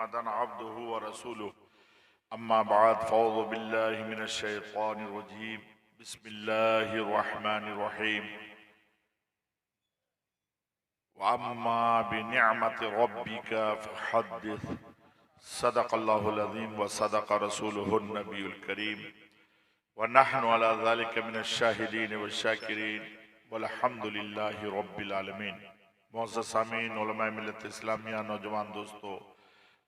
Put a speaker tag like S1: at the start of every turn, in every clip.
S1: Muhammadan अब्दुहु व रसूलुहु अम्मा बाद फ़अऊज़ु बिल्लाहि मिनश शैतानिर रजीम बिस्मिल्लाहिर रहमानिर रहीम व अम्मा बिनिअमति रब्बिका फहद्दिस सदक़ल्लाहुल अज़ीम व सदक़ रसूलुहुन नबियुल करीम व नहनु अला ज़ालिका मिनश शाहिदीन व शाकिरीन वल्हम्दुलिल्लाहि रब्बिल आलमीन। मुअज़्ज़ज़ सामीन, उलमा मिल्लत इस्लामिया, नौजवान दोस्तों,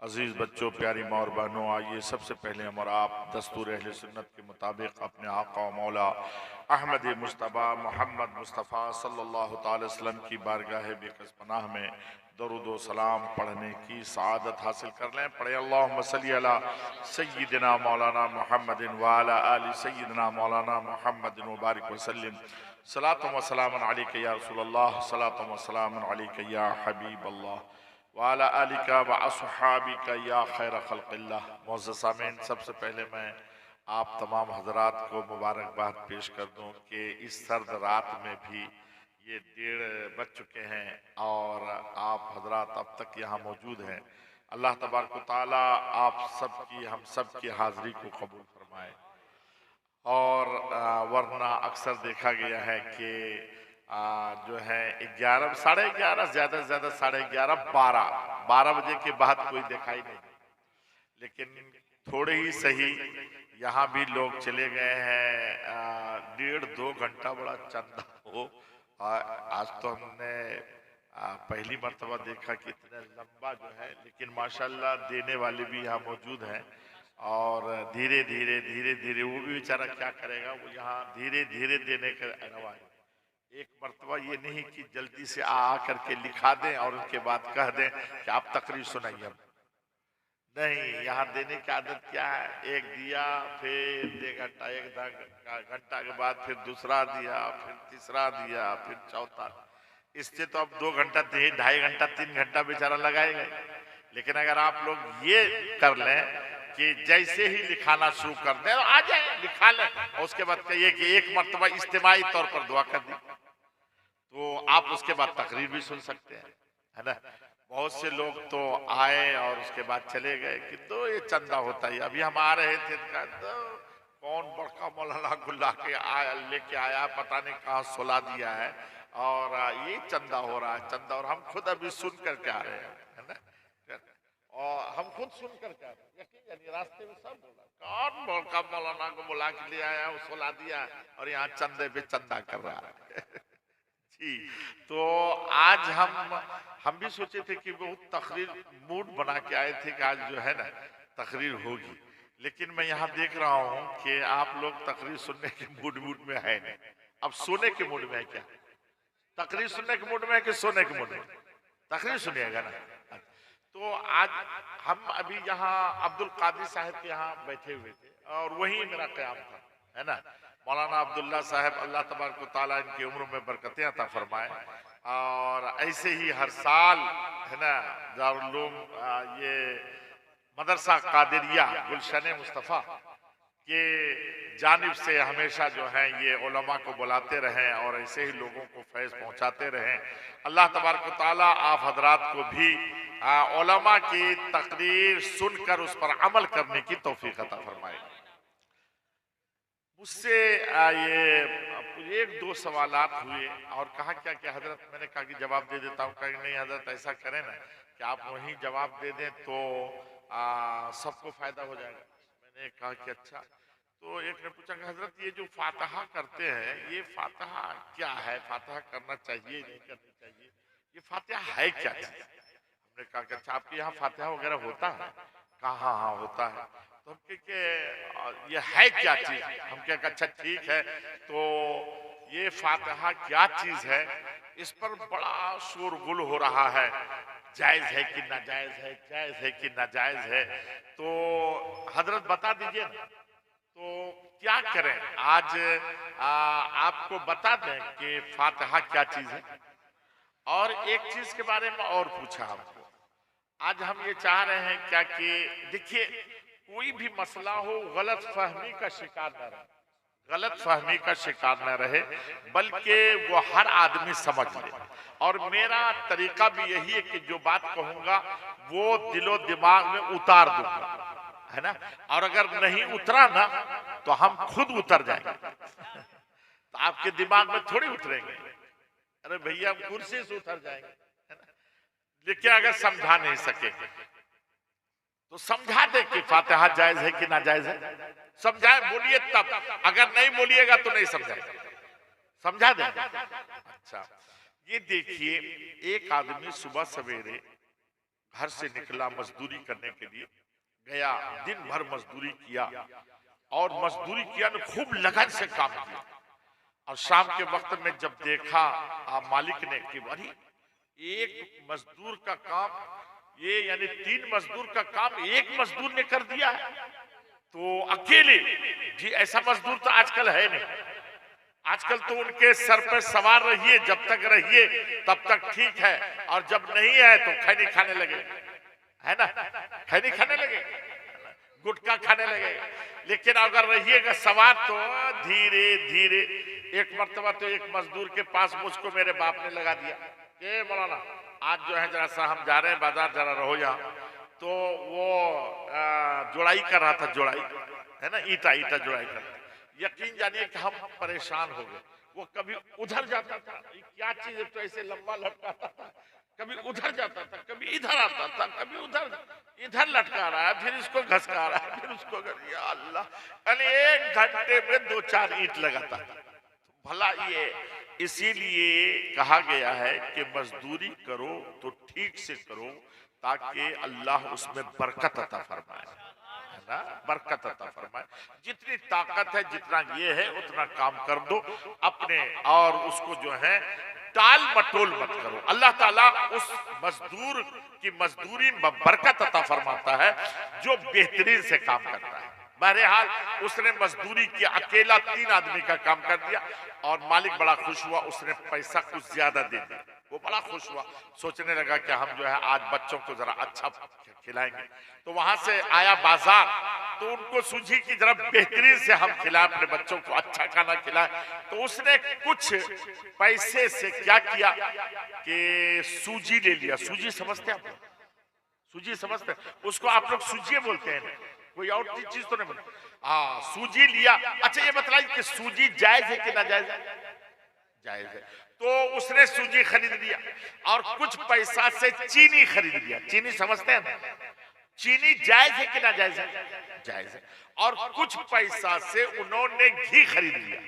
S1: अजीज़ बच्चों, प्यारी माँ और बहनों, आइए सबसे पहले हम और आप दस्तूर अहले सुन्नत के मुताबिक अपने आका व मौला अहमद मुस्तफ़ा मोहम्मद मुस्तफ़ा सल्लल्लाहु अलैहि वसल्लम की बारगाह बेकस पनाह में दरूद व सलाम पढ़ने की सआदत हासिल कर लें। पढ़े अल्लाहुम्मा सल्ली अला सय्यिदिना मौलाना मुहम्मदिन व अला आलि सय्यिदिना मौलाना मुहम्मदिन व बारिक व सल्लिम सलातु व सलामुन अलैका या रसूलल्लाह, सलातु व सलामुन अलैका या हबीबल्लाह व अला आलिका व अस्हाबिका या खैर खल्क़िल्लाह। मुअज़्ज़ज़ सामीन, सबसे पहले मैं आप तमाम हजरात को मुबारकबाद पेश कर दूं कि इस सर्द रात में भी ये 1:30 बज चुके हैं और आप हजरात अब तक यहाँ मौजूद हैं। अल्लाह तबारक व तआला आप सब की, हम सब की हाज़िरी को कबूल फरमाए। और वरना अक्सर देखा गया है कि जो है 11, 11:30, ज़्यादा से ज़्यादा 11:30, 12 बजे के बाद कोई दिखाई नहीं, लेकिन थोड़े ही सही यहाँ भी लोग चले गए हैं। 1.5-2 घंटा बड़ा चंदा हो। आज तो हमने पहली मर्तबा देखा कि इतना लंबा जो है, लेकिन माशाल्लाह देने वाले भी यहाँ मौजूद हैं और धीरे धीरे वो भी बेचारा क्या करेगा, वो यहाँ धीरे धीरे देने का रवा है। एक मर्तबा ये नहीं कि जल्दी से आ करके लिखा दें और उसके बाद कह दें कि आप तकरीर सुनाइए। नहीं, यहाँ देने की आदत क्या है, एक दिया, फिर 1 घंटा, 1 घंटा के बाद फिर दूसरा दिया, फिर तीसरा दिया, फिर चौथा। इससे तो अब 2 घंटा, 2.5 घंटा, 3 घंटा बेचारा लगाएगा। लेकिन अगर आप लोग ये कर लें कि जैसे ही लिखाना शुरू कर दें आ जाए लिखा लें और उसके बाद कहिए कि एक मर्तबा इज्तिमाई तौर पर दुआ कर दी, तो आप उसके बाद तकरीर भी सुन सकते हैं, है ना। बहुत से लोग तो आए और उसके बाद चले गए कि तो ये चंदा होता ही। अभी हम आ रहे थे तो कौन बड़का मौलाना को लेके आया, पता नहीं कहाँ सुला दिया है और ये चंदा हो रहा है, चंदा। और हम खुद अभी सुन करके आ रहे हैं, है ना, और हम खुद सुन करके आ रहे हैं। यानी रास्ते में सब बोला कौन बड़का मौलाना को बुला के ले आया, वो सुला दिया और यहाँ चंदे पे चंदा कर रहा है। तो आज हम भी सोचे थे कि बहुत तकरीर मूड बना के आए थे कि आज जो है ना तकरीर होगी, लेकिन मैं यहाँ देख रहा हूँ कि आप लोग तकरीर सुनने के मूड में है नहीं। अब सोने के मूड में है क्या? तकरीर सुनने के मूड में है कि सोने के मूड में? तकरीर सुनिएगा ना। तो आज हम अभी यहाँ अब्दुल कादिर साहब के यहाँ बैठे हुए थे और वही मेरा क़याम था, है ना। मौलाना अब्दुल्ला साहब, अल्लाह तबारक व तआला इनकी उम्र में बरकतें अता फरमाए। और ऐसे ही हर साल, है ना, दारुल उलूम ये मदरसा कादिरिया गुलशन मुस्तफ़ा के जानिब से हमेशा जो है ये उलमा को बुलाते रहें और ऐसे ही लोगों को फैज़ पहुँचाते रहें। अल्लाह तबारक व तआला आप हजरात को भी उलमा की तकरीर सुनकर उस पर अमल करने की तौफीक अता फरमाए। मुझसे ये 1-2 सवालात हुए और कहा क्या कि हजरत, मैंने कहा कि जवाब दे देता हूँ। कहा नहीं हजरत, ऐसा करें ना कि आप वहीं जवाब दे दें तो सबको फायदा हो जाएगा। मैंने कहा कि अच्छा। तो एक ने पूछा कि हजरत ये जो फातिहा करते हैं, ये फातिहा क्या है, फातिहा करना चाहिए नहीं करनी चाहिए, ये फातिहा है क्या चीज? हमने कहा कि अच्छा आपके यहाँ फातिहा वगैरह होता है? कहा हाँ होता है। तो हम कहे ये है क्या चीज? हम कहे अच्छा ठीक है, तो ये फातिहा क्या चीज है, इस पर बड़ा शोरगुल हो रहा है, जायज है कि नाजायज है, जायज है कि नाजायज है, तो हजरत बता दीजिए ना। तो क्या करें, आज आपको बता दें कि फातिहा क्या चीज है। और एक चीज के बारे में और पूछा हमको। आज हम ये चाह रहे हैं क्या कि देखिए, कोई भी मसला हो गलत फहमी का शिकार न रहे, गलत फहमी का शिकार न रहे, बल्कि वो हर आदमी समझ ले। और मेरा तरीका भी यही है कि जो बात कहूंगा वो दिलो दिमाग में उतार दूंगा, है ना। और अगर नहीं उतरा ना तो हम खुद उतर जाएंगे। तो आपके दिमाग में थोड़ी उतरेंगे, अरे भैया हम कुर्सी से उतर जाएंगे, है ना। लेकिन अगर समझा नहीं सकेंगे तो समझा दे कि फातिहा जायज है कि ना जायज है, समझाए बोलिए तब, अगर नहीं बोलिएगा तो नहीं समझाएगा, समझा देंगे। अच्छा ये देखिए, एक आदमी सुबह सवेरे घर से निकला मजदूरी करने के लिए, गया, दिन भर मजदूरी किया और मजदूरी किया ने खूब लगन से काम किया, और शाम के वक्त में जब देखा मालिक ने कि भाई एक मजदूर का काम, ये यानी 3 मजदूर का काम एक मजदूर ने कर दिया है, तो अकेले जी, ऐसा मजदूर तो आजकल है नहीं। आजकल तो उनके सर पे सवार रहिए, जब तक रहिए तब तक ठीक है, और जब नहीं है तो खैनी खाने लगे, है ना, खैनी खाने लगे, गुटखा खाने लगे। लेकिन अगर रहिएगा सवार तो धीरे धीरे। एक मर्तबा तो एक मजदूर के पास मुझको मेरे बाप ने लगा दिया कि मौलाना आज जो है जरा सा हम जा रहे हैं बाजार, जरा रहो यहाँ। तो वो जोड़ाई कर रहा था, जोड़ाई है ना, ईटा जोड़ाई कर। यकीन जानिए कि हम परेशान हो गए। वो कभी उधर जाता था, क्या चीज है, तो ऐसे लंबा लटकाता था, कभी उधर जाता था, कभी इधर आता था, कभी उधर, इधर लटका रहा है, फिर इसको घसका रहा है, फिर उसको, या अल्लाह, यानी 1 घंटे में 2-4 ईंट लगाता था। भला ये इसीलिए कहा गया है कि मजदूरी करो तो ठीक से करो, ताकि अल्लाह उसमें बरकत अता फरमाए, है ना, बरकत अता फरमाए। जितनी ताकत है, जितना ये है, उतना काम कर दो अपने, और उसको जो है टाल मटोल मत करो। अल्लाह ताला उस मजदूर की मजदूरी में बरकत अता फरमाता है जो बेहतरीन से काम करता है। बहरहाल उसने मजदूरी किया, अकेला 3 आदमी का काम कर दिया, और मालिक बड़ा खुश हुआ, उसने पैसा कुछ ज्यादा दे दिया। वो बड़ा खुश हुआ, सोचने लगा कि हम जो है आज बच्चों को जरा अच्छा खिलाएंगे। तो वहां से आया बाजार, तो उनको सूझी कि जरा बेहतरीन से हम खिलाएं, अपने बच्चों को अच्छा खाना खिलाएं। तो उसने कुछ पैसे से क्या किया कि सूजी ले लिया। सूजी समझते हैं आप? सूजी समझते हैं? उसको आप लोग सूजी बोलते हैं, कोई और चीज तो नहीं बोलते। हाँ, सूजी लिया। अच्छा ये बताइए कि सूजी जायज है कि ना जायज है? जायज है। तो उसने सूजी खरीद लिया और कुछ पैसा से चीनी खरीद लिया। चीनी समझते हैं ना? चीनी जायज है कि ना जायज है? जायज है। और कुछ पैसा से उन्होंने घी खरीद लिया।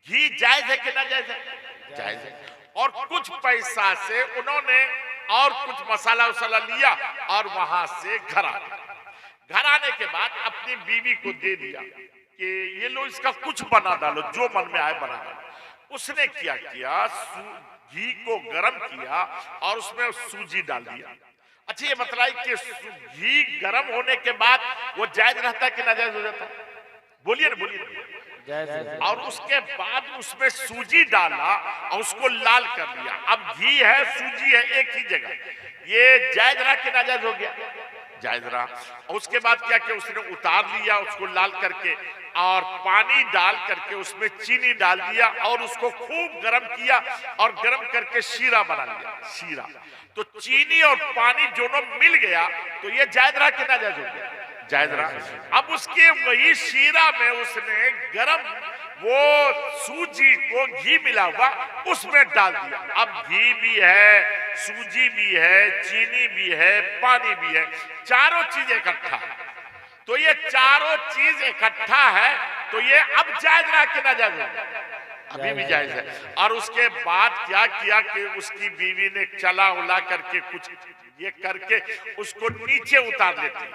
S1: घी जायज है कि ना जायज है? जायज है। और कुछ पैसा से उन्होंने और कुछ मसाला वसाला लिया और वहां से घर आ गए। घर आने के बाद अपनी बीवी को दे दिया कि ये लो, इसका कुछ बना डालो, जो मन में आए बना डालो। उसने क्या किया, घी को गर्म किया और उसमें सूजी डाल दिया। अच्छा ये बताइए कि घी गर्म होने के बाद वो जायज रहता है कि नाजायज हो जाता है? बोलिए ना, बोलिए ना। और उसके बाद उसमें सूजी डाला और उसको लाल कर लिया। अब घी है, सूजी है, एक ही जगह, ये जायज रहा कि नाजायज हो गया? जायज रहा। और उसके बाद क्या किया, उसने उतार लिया उसको लाल करके और पानी डाल करके उसमें चीनी डाल दिया और उसको खूब गर्म किया और गर्म करके शीरा बना लिया। शीरा तो चीनी और पानी दोनों मिल गया, तो ये जायज रहा कि ना जायज हो गया? जायज रहा। अब उसके वही शीरा में उसने गरम वो सूजी को घी मिला हुआ उसमें डाल दिया। अब घी भी है, सूजी भी है, चीनी भी है, पानी भी है, चारों चीज इकट्ठा है। तो ये चारों चीज इकट्ठा है, तो ये अब जायज रहा कि ना जायज है? अभी भी जायज है। और उसके बाद क्या किया कि उसकी बीवी ने चला उला करके कुछ ये करके उसको नीचे उतार लेते।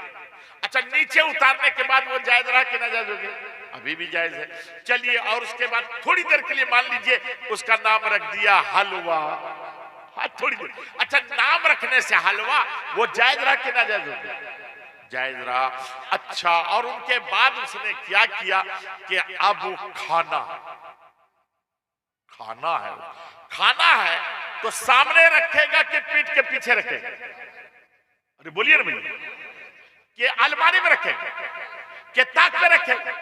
S1: अच्छा नीचे उतारने के बाद वो जायज रहा कि ना जायज हो गया? अभी भी जायज है। चलिए, और उसके बाद थोड़ी देर के लिए मान लीजिए उसका नाम रख दिया हलवा। हाँ थोड़ी देर। अच्छा नाम रखने से हलवा वो जायज रहा कि ना जायज हो गया? जायज रहा। अच्छा, और उनके बाद उसने क्या किया कि अब खाना है, खाना है तो सामने रखेगा कि पीठ के पीछे रखेगा? अरे बोलिए ना भैया, कि अलमारी में रखेगा कि ताक में रखेगा?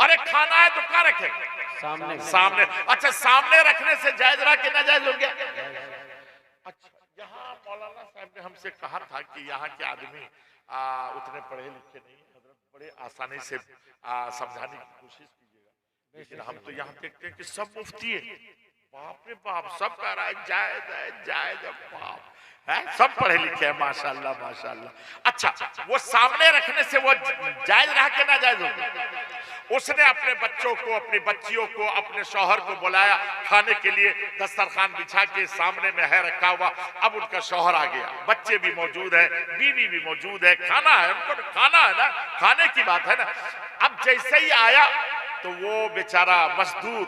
S1: अरे खाना है तो कहां रखेगा? सामने। सामने। अच्छा सामने रखने से जायज रहा कि ना जायज हो गया? अच्छा यहाँ मौलाना साहब ने हम हमसे कहा था कि यहाँ के आदमी उतने पढ़े लिखे नहीं, हजरत बड़े आसानी से समझाने की कोशिश कीजिएगा, लेकिन हम तो यहाँ देखते हैं कि सब मुफ्ती है, बाप रे बाप, सब कह रहा है जायज है जायज है, बाप है, सब पढ़े लिखे हैं माशाल्लाह माशाल्लाह। अच्छा, वो सामने रखने से वो जायज रहा कि ना जायज होगा? उसने अपने बच्चों को, अपनी बच्चियों को, अपने शौहर को बुलाया खाने के लिए, दस्तरखान बिछा के सामने में है रखा हुआ। अब उनका शौहर आ गया, बच्चे भी मौजूद है, बीवी भी मौजूद है, खाना है, उनको खाना है ना, खाने की बात है ना। अब जैसे ही आया तो वो बेचारा मजदूर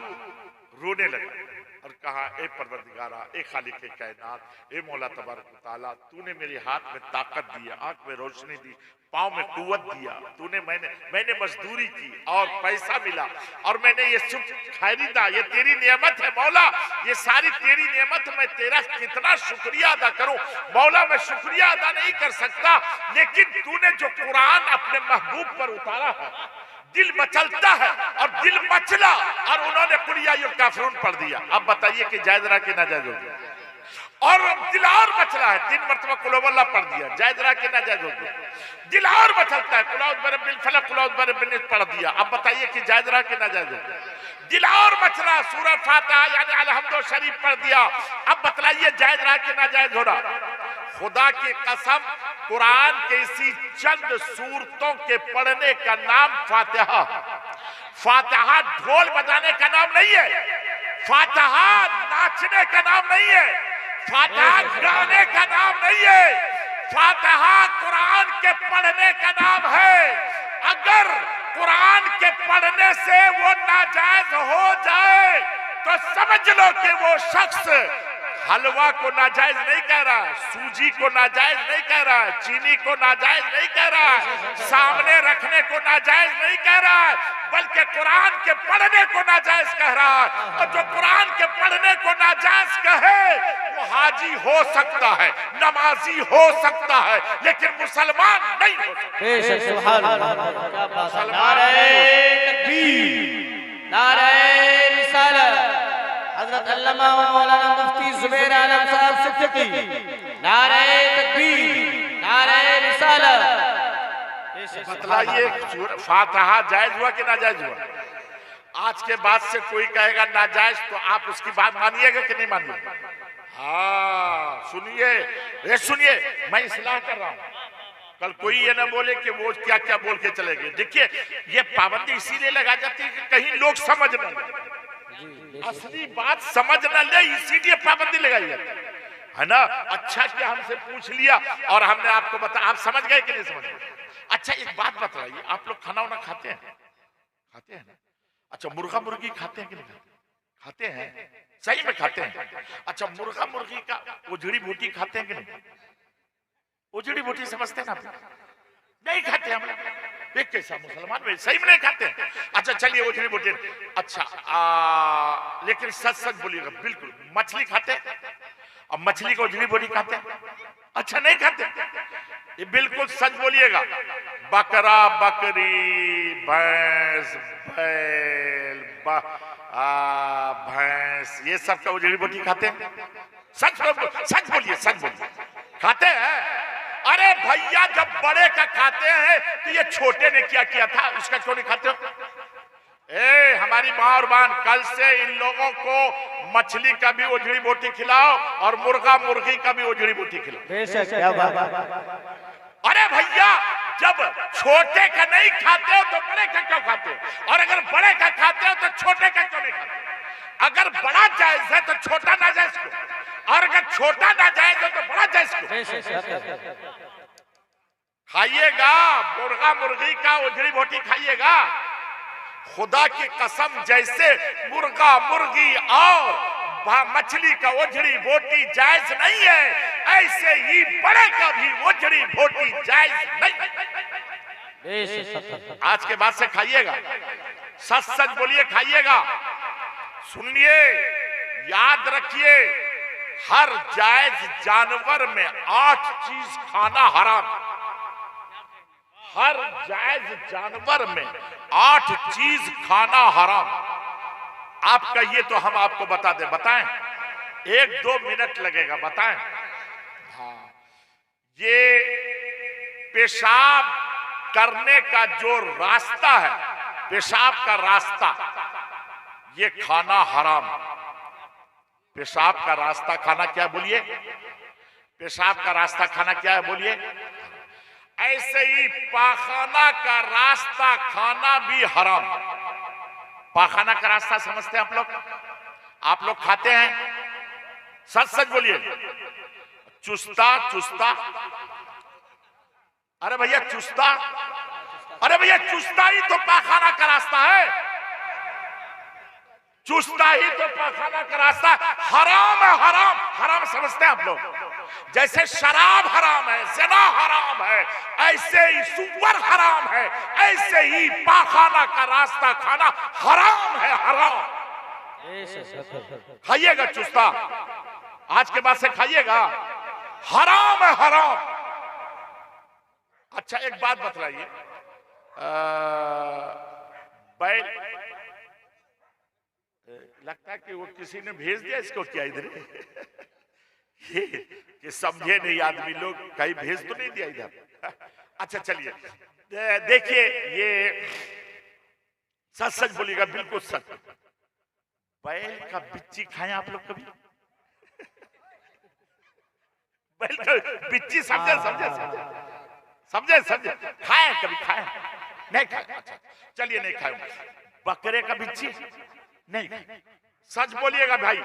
S1: रोने लगा और कहा, ए परवरदिगारा, ए खालिक कायनात, ए मौला तबारक तआला, तूने मेरे हाथ में ताकत दी, आंख में रोशनी दी, पाँव में कुव्वत दिया, तूने मैंने मजदूरी की और पैसा मिला और मैंने ये सुख खरीदा, ये तेरी नेमत है मौला, ये सारी तेरी नेमत, मैं तेरा कितना शुक्रिया अदा करूं मौला, मैं शुक्रिया अदा नहीं कर सकता, लेकिन तूने जो कुरान अपने महबूब पर उतारा है, दिल मचलता है और दिल मचला और उन्होंने कुलिया काफिरून पढ़ दिया। अब बताइए कि जायज रहा कि ना जायज हो गया? और दिल और मचला है, 3 मरतबा कुल हुवल्लाह पढ़ दिया, जायज रहा कि ना जायज हो गया? दिल और मचलता है, कुल औज़ु बिरब्बिल फलक, कुल औज़ु बिरब्बिन नास पढ़ दिया। अब बताइए कि जायज रहा कि ना जायज हो गया? दिल और मचला, सूरह फातिहा यानी अलहम्दुलिल्लाह शरीफ पढ़ दिया। अब बतलाइए जायज रहा कि ना जायज हो रहा? खुदा की कसम, कुरान के इसी चंद सूरतों के पढ़ने का नाम फातिहा। फातिहा ढोल बजाने का नाम नहीं है, फातिहा नाचने का नाम नहीं है, फातिहा गाने का नाम नहीं है, फातिहा कुरान के पढ़ने का नाम है। अगर कुरान के पढ़ने से वो नाजायज हो जाए तो समझ लो कि वो शख्स हलवा को नाजायज नहीं कह रहा है, सूजी को नाजायज नहीं कह रहा है, चीनी को नाजायज नहीं कह रहा है, सामने रखने को नाजायज नहीं कह रहा है, बल्कि कुरान के पढ़ने को नाजायज कह रहा है। और जो कुरान के पढ़ने को नाजायज कहे वो हाजी हो सकता है, नमाजी हो सकता है, लेकिन मुसलमान नहीं हो सकता।
S2: सुभान अल्लाह, क्या बात है। नारे तकबीर, नारे रिसालत, हजरत अल्लामा मौलाना मुफ्ती ज़ुबैर आलम साहब सिद्दीकी, नारे तकबीर, नारे रिसालत।
S1: बतलाइए फातिहा जायज हुआ कि नाजायज हुआ? आज के बाद से कोई कहेगा नाजायज तो आप उसकी बात मानिएगा कि नहीं मानिएगा? हाँ सुनिए, ये सुनिए, मैं इस्लाह कर रहा हूँ, कल कोई ये ना बोले कि वो क्या क्या बोल के चले गए। देखिए, ये पाबंदी इसीलिए लगा जाती है कि कहीं लोग समझ न ले, असली बात समझ न ले, इसीलिए पाबंदी लगाई जाती है ना। अच्छा क्या हमसे पूछ लिया और हमने आपको बता, आप समझ गए कि नहीं समझ गए? अच्छा एक बात बताइए, आप लोग खाना वाना खाते हैं? खाते हैं ना? अच्छा मुर्गा मुर्गी खाते हैं कि नहीं खाते? खाते हैं, सही में खाते हैं। अच्छा मुर्गा मुर्गी का उजड़ी बूटी खाते हैं कि नहीं? उजड़ी बूटी समझते हैं ना आप? नहीं खाते हम लोग। एक कैसा मुसलमान में सही में नहीं खाते हैं। अच्छा चलिए उजड़ी बूटी, अच्छा लेकिन सच सच बोलिएगा, बिल्कुल मछली खाते हैं? अब मछली को उजड़ी बूटी खाते हैं? अच्छा नहीं खाते, ये बिल्कुल सच बोलिएगा। बकरा बकरी, भैंस बैल, भैंस, ये सब का उजड़ी बूटी खाते हैं? सच बोलिए, सच बोलिए, खाते हैं? अरे भैया जब बड़े का खाते हैं तो ये छोटे ने क्या किया था, उसका क्यों नहीं खाते हो? हमारी माँ और बहन, कल से इन लोगों को मछली का भी उजड़ी बोटी खिलाओ और मुर्गा मुर्गी का भी उजड़ी बोटी खिलाओ। अरे भैया जब छोटे का नहीं खाते हो तो बड़े का क्यों खाते हो? और अगर बड़े का खाते हो तो छोटे का क्यों नहीं खाते? अगर बड़ा जायज है तो छोटा ना जायज क्यों? और अगर छोटा ना जायज हो तो बड़ा जायज क्यों? खाइएगा मुर्गा मुर्गी का उजड़ी बोटी खाइएगा। खुदा की कसम, जैसे मुर्गा मुर्गी और मछली का उजड़ी बोटी जायज नहीं है, ऐसे ही बड़े का भी उजड़ी बोटी जायज नहीं। आज के बाद से खाइएगा, सच सच बोलिए, खाइएगा। सुनिए, याद रखिए, हर जायज जानवर में 8 चीज खाना हराम। हर जायज जानवर में 8 चीज खाना हराम। आप कहिए तो हम आपको बता दें, बताएं? 1-2 मिनट लगेगा, बताएं? हाँ, ये पेशाब करने का जो रास्ता है, पेशाब का रास्ता, ये खाना हराम। पेशाब का रास्ता खाना क्या है बोलिए? पेशाब का रास्ता खाना क्या है बोलिए? ऐसे ही पाखाना का रास्ता खाना भी हराम। पाखाना का रास्ता समझते हैं आप लोग? आप लोग खाते हैं? सच सच बोलिए। चुस्ता चुस्ता, अरे भैया चुस्ता, अरे भैया चुस्ता ही तो पाखाना का रास्ता है। चुस्ता ही तो पाखाना का रास्ता। हराम है, हराम। हराम समझते हैं आप लोग? जैसे शराब हराम है, ज़िना हराम है, ऐसे ही सुअर हराम है, ऐसे ही पाखाना का रास्ता खाना हराम है, हराम। खाइएगा चुस्ता, आज के बाद से खाइएगा। हराम है, हराम। अच्छा एक बात बतलाइए, बैल, लगता है कि वो किसी ने भेज दिया इसको क्या इधर कि समझे नहीं आदमी लोग, कहीं भेज तो नहीं दिया इधर। अच्छा चलिए देखिए, ये सच सच बोलिएगा, बिल्कुल सच। बैल का बिच्ची खाएं आप लोग कभी? बैल का बिच्ची समझे समझे समझे समझे समझे खाएं कभी? खाएं? नहीं खाए? अच्छा चलिए नहीं खाए। बकरे का बिच्ची नहीं? सच बोलिएगा भाई।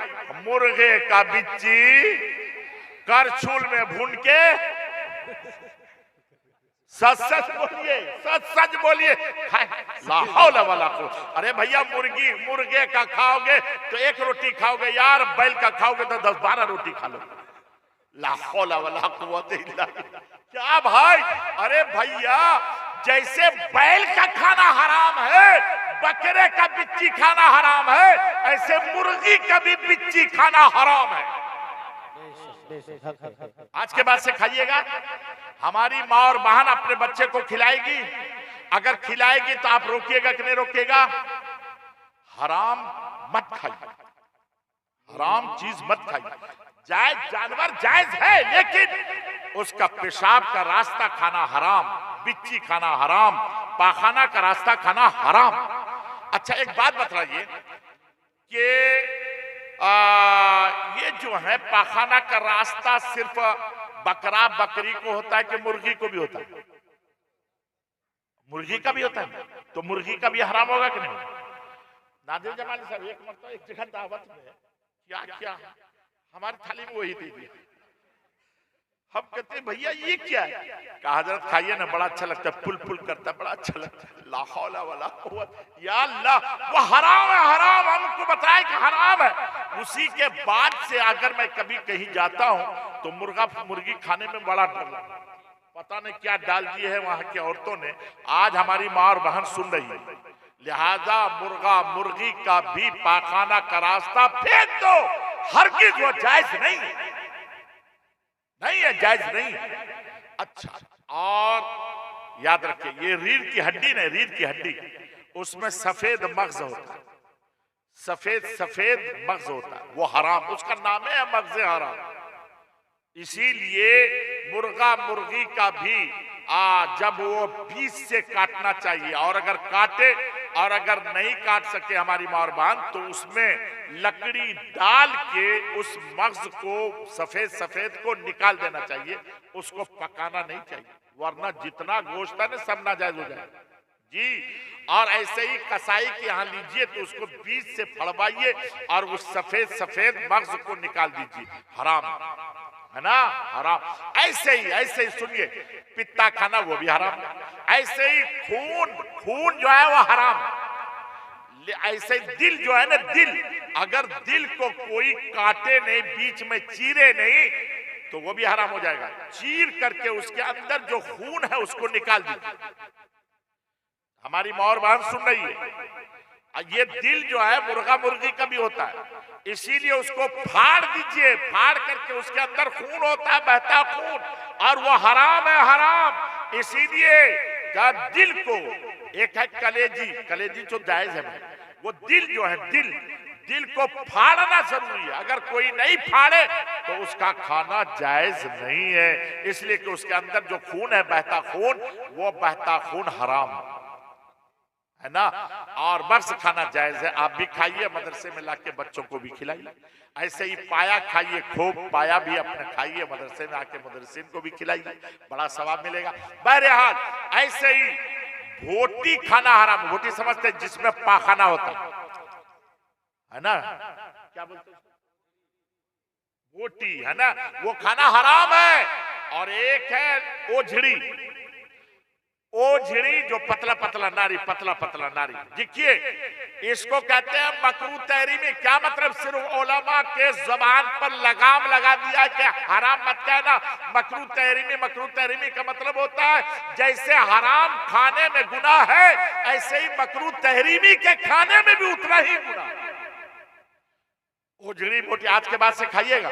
S1: मुर्गे का बिच्ची करछुल में भून के, सच सच बोलिए, सच सच बोलिए, खाए? ला हौला वला कुव्वत। अरे भैया मुर्गे का खाओगे तो एक रोटी खाओगे यार, बैल का खाओगे तो 10-12 रोटी खा लो। ला हौला वला कुव्वत इल्ला बिल्लाह। क्या भाई? अरे भैया जैसे बैल का खाना हराम है, बकरे का बिच्ची खाना हराम है, ऐसे मुर्गी का भी बिच्ची खाना हराम है। आज के बाद से खाइएगा। हमारी माँ और बहन अपने बच्चे को खिलाएगी, अगर खिलाएगी तो आप रोकिएगा कि नहीं रोकिएगा? हराम मत खाइए, हराम चीज मत खाइए। जायज जानवर जायज है, लेकिन उसका पेशाब का रास्ता खाना हराम, बिच्ची खाना हराम, पाखाना का रास्ता खाना हराम। अच्छा एक बात बतलाइए कि ये जो है पाखाना का रास्ता सिर्फ बकरा बकरी को होता है कि मुर्गी को भी होता है? मुर्गी का भी होता है, तो मुर्गी का भी हराम होगा कि नहीं? नादिर जमाली साहब एक मरतबा एक जगह दावत में क्या क्या हमारी थाली में वही दे, हम कहते हैं भैया ये क्या है? कहा हजरत खाइए ना, बड़ा अच्छा लगता है, पुल पुल करता है, बड़ा अच्छा लगता है। ला हौला वला कुव्वत या अल्लाह, वो हराम है, हराम। हमको बताए कि हराम है। उसी के बाद से अगर मैं कभी कहीं जाता हूं तो मुर्गी खाने में बड़ा डर लगता है। पता नहीं क्या डाल दिए है वहां की औरतों ने। आज हमारी माँ और बहन सुन रही है, लिहाजा मुर्गा मुर्गी का भी पाखाना का रास्ता फेंक दो। हरगिज़ वो जायज नहीं है, नहीं है, जायज नहीं है। अच्छा और याद रखिए, ये रीढ़ की हड्डी नहीं, रीढ़ की हड्डी, उसमें सफेद मग्ज होता है, सफेद मग्ज होता है, वो हराम, उसका नाम है मग्ज हराम। इसीलिए मुर्गा मुर्गी का भी जब वो बीच से काटना चाहिए, और अगर काटे और अगर नहीं काट सके हमारी माँ और बहन, तो उसमें लकड़ी डाल के उस मग्ज को, सफेद को निकाल देना चाहिए। उसको पकाना नहीं चाहिए, वरना जितना गोश्त है ना सब नाजायज हो जाए जी। और ऐसे ही कसाई के यहाँ लीजिए तो उसको बीच से फड़वाइए और उस सफेद मग्ज को निकाल दीजिए, हराम है ना, हराम। ऐसे ही सुनिए, पित्ता खाना वो भी हराम। ऐसे ही खून जो है वो हराम। ऐसे दिल जो है ना, दिल, अगर दिल को कोई काटे नहीं, बीच में चीरे नहीं, तो वो भी हराम हो जाएगा। चीर करके उसके अंदर जो खून है उसको निकाल दीजिए। हमारी माँ और बहन सुन रही है, ये दिल जो है मुर्गा मुर्गी का भी होता है, इसीलिए उसको फाड़ दीजिए। फाड़ करके उसके अंदर खून होता है, बहता खून, और वो हराम है, हराम। इसीलिए क्या दिल को, एक है कलेजी जो जायज है, वो दिल जो है, दिल को फाड़ना जरूरी है। अगर कोई नहीं फाड़े तो उसका खाना जायज नहीं है, इसलिए कि उसके अंदर जो खून है, बहता खून, वो बहता खून हराम है ना। और बस खाना जायज है। आप भी खाइए, मदरसे में लाके बच्चों को भी खिलाइए। ऐसे ही पाया खाइए, खूब पाया भी अपने खाइए, मदरसे में आके मदरसीन को भी खिलाइए, बड़ा सवाब मिलेगा। बहरहाल ऐसे ही बोटी खाना हराम। बोटी समझते हैं, जिसमें पाखाना होता है ना, क्या बोलते हैं, बोटी है ना, वो खाना हराम है। और एक है ओझड़ी, ओझड़ी जो पतला पतला नारी, पतला पतला नारी, देखिए इसको कहते हैं मकरूह तहरीमी। क्या मतलब? सिर्फ उलमा के जबान पर लगाम लगा दिया कि हराम मत कहना, मकरूह तहरीमी। मकरूह तहरीमी का मतलब होता है जैसे हराम खाने में गुनाह है, ऐसे ही मकरूह तहरीमी के खाने में भी उतना ही गुनाह। ओझड़ी बोटी आज के बाद से खाइएगा,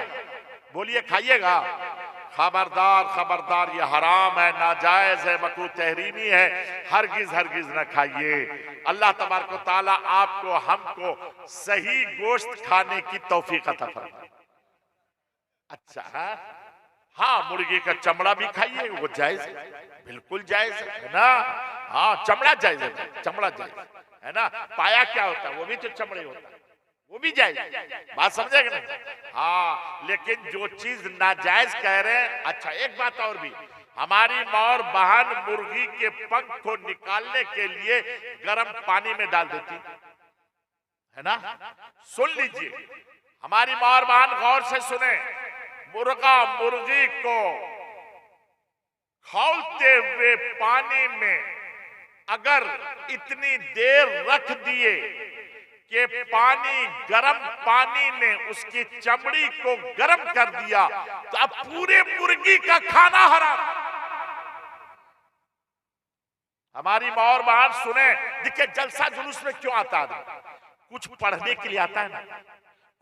S1: बोलिए खाइएगा। खबरदार खबरदार, ये हराम है, नाजायज है, मकरूह तहरीमी है, हरगिज हरगिज न खाइए। अल्लाह तबारक व तआला आपको हमको सही गोश्त खाने की तौफीक अता फरमाए। अच्छा हाँ, मुर्गी का चमड़ा भी खाइए, वो जायज है, बिल्कुल जायज है ना। हाँ, चमड़ा जायज है, चमड़ा जायज है ना। पाया क्या होता है? वो भी तो चमड़े होता है, वो भी जायज। बात समझे कि नहीं? हाँ, लेकिन जो चीज नाजायज कह रहे हैं। अच्छा, एक बात और भी, हमारी माँ और बहन मुर्गी के पंख को निकालने के लिए गर्म पानी में डाल देती है ना। सुन लीजिए, हमारी माँ और बहन गौर से सुने, मुर्गा मुर्गी को खौलते हुए पानी में अगर इतनी देर रख दिए कि पानी, गर्म पानी ने उसकी चमड़ी को गर्म कर दिया, तो अब पूरे मुर्गी का खाना हराम। हमारी माँ और बहन सुने, देखिए जलसा जुलूस में क्यों आता है? कुछ पढ़ने के लिए आता है ना,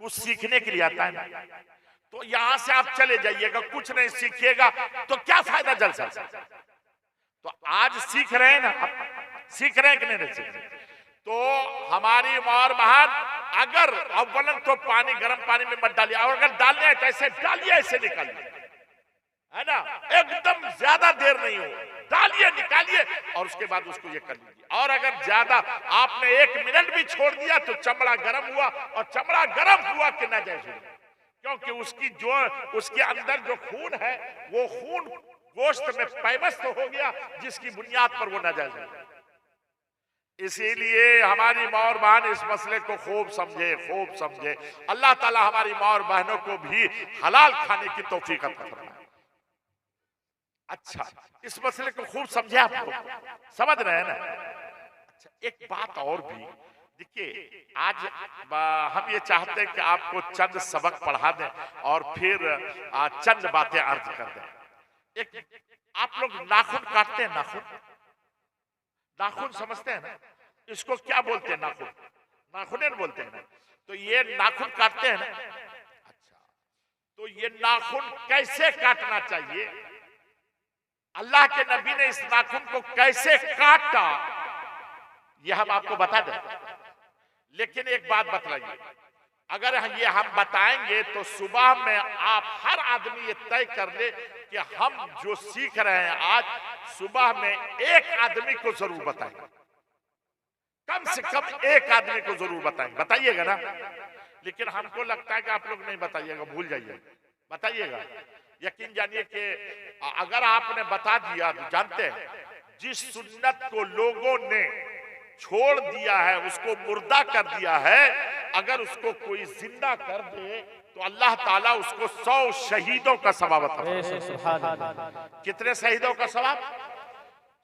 S1: कुछ सीखने के लिए आता है ना। तो यहां से आप चले जाइएगा, कुछ नहीं सीखिएगा तो क्या फायदा जलसा से? तो आज सीख रहे हैं ना, सीख रहे हैं कि नहीं सीख रहे? तो हमारी माँ और बहन, अगर अव्वलन तो पानी, गर्म पानी में मत डालिए, और अगर डालने है तो ऐसे डालिए, ऐसे निकालिए, है ना, एकदम ज्यादा देर नहीं हो, डालिए निकालिए और उसके बाद उसको ये कर लीजिए। और अगर ज्यादा आपने 1 मिनट भी छोड़ दिया तो चमड़ा गर्म हुआ, और चमड़ा गर्म हुआ कि नाजायज हुआ, क्योंकि उसकी जो, उसके अंदर जो खून है, वो खून गोश्त में पैवस्त हो गया, जिसकी बुनियाद पर वो नाजायज हुआ। इसीलिए हमारी माँ और बहन इस मसले को खूब समझे, खूब समझे। अल्लाह ताला हमारी माँ और बहनों को भी हलाल खाने की तौफीक अता फरमाए। अच्छा, इस मसले को खूब समझे, आप लोग समझ रहे हैं ना। अच्छा, एक बात और भी, देखिए आज हम ये चाहते हैं कि आपको चंद सबक पढ़ा दें और फिर चंद बातें अर्ज कर दें। एक, आप लोग नाखून काटते हैं, नाखून, नाखून समझते हैं ना, इसको क्या बोलते हैं? नाखून, नाखून बोलते हैं ना। तो ये नाखून काटते हैं ना। अच्छा, तो ये नाखून कैसे काटना चाहिए? अल्लाह के नबी ने इस नाखून को कैसे काटा, ये हम आपको बता दें। लेकिन एक बात बतलाइए, अगर ये हम बताएंगे तो सुबह में आप हर आदमी ये तय कर ले कि हम जो सीख रहे हैं आज, सुबह में एक आदमी को जरूर बताएंगे, कम से कम एक आदमी को जरूर बताएंगे। बताइएगा ना? लेकिन हमको लगता है कि आप लोग नहीं बताइएगा, भूल जाइएगा, बताइएगा। यकीन जानिए कि अगर आपने बता दिया तो जानते हैं, जिस सुन्नत को लोगों ने छोड़ दिया है, उसको मुर्दा कर दिया है, अगर उसको कोई जिंदा कर दे तो अल्लाह ताला उसको 100 शहीदों का सवाब अता फरमाता। कितने शहीदों का सवाब?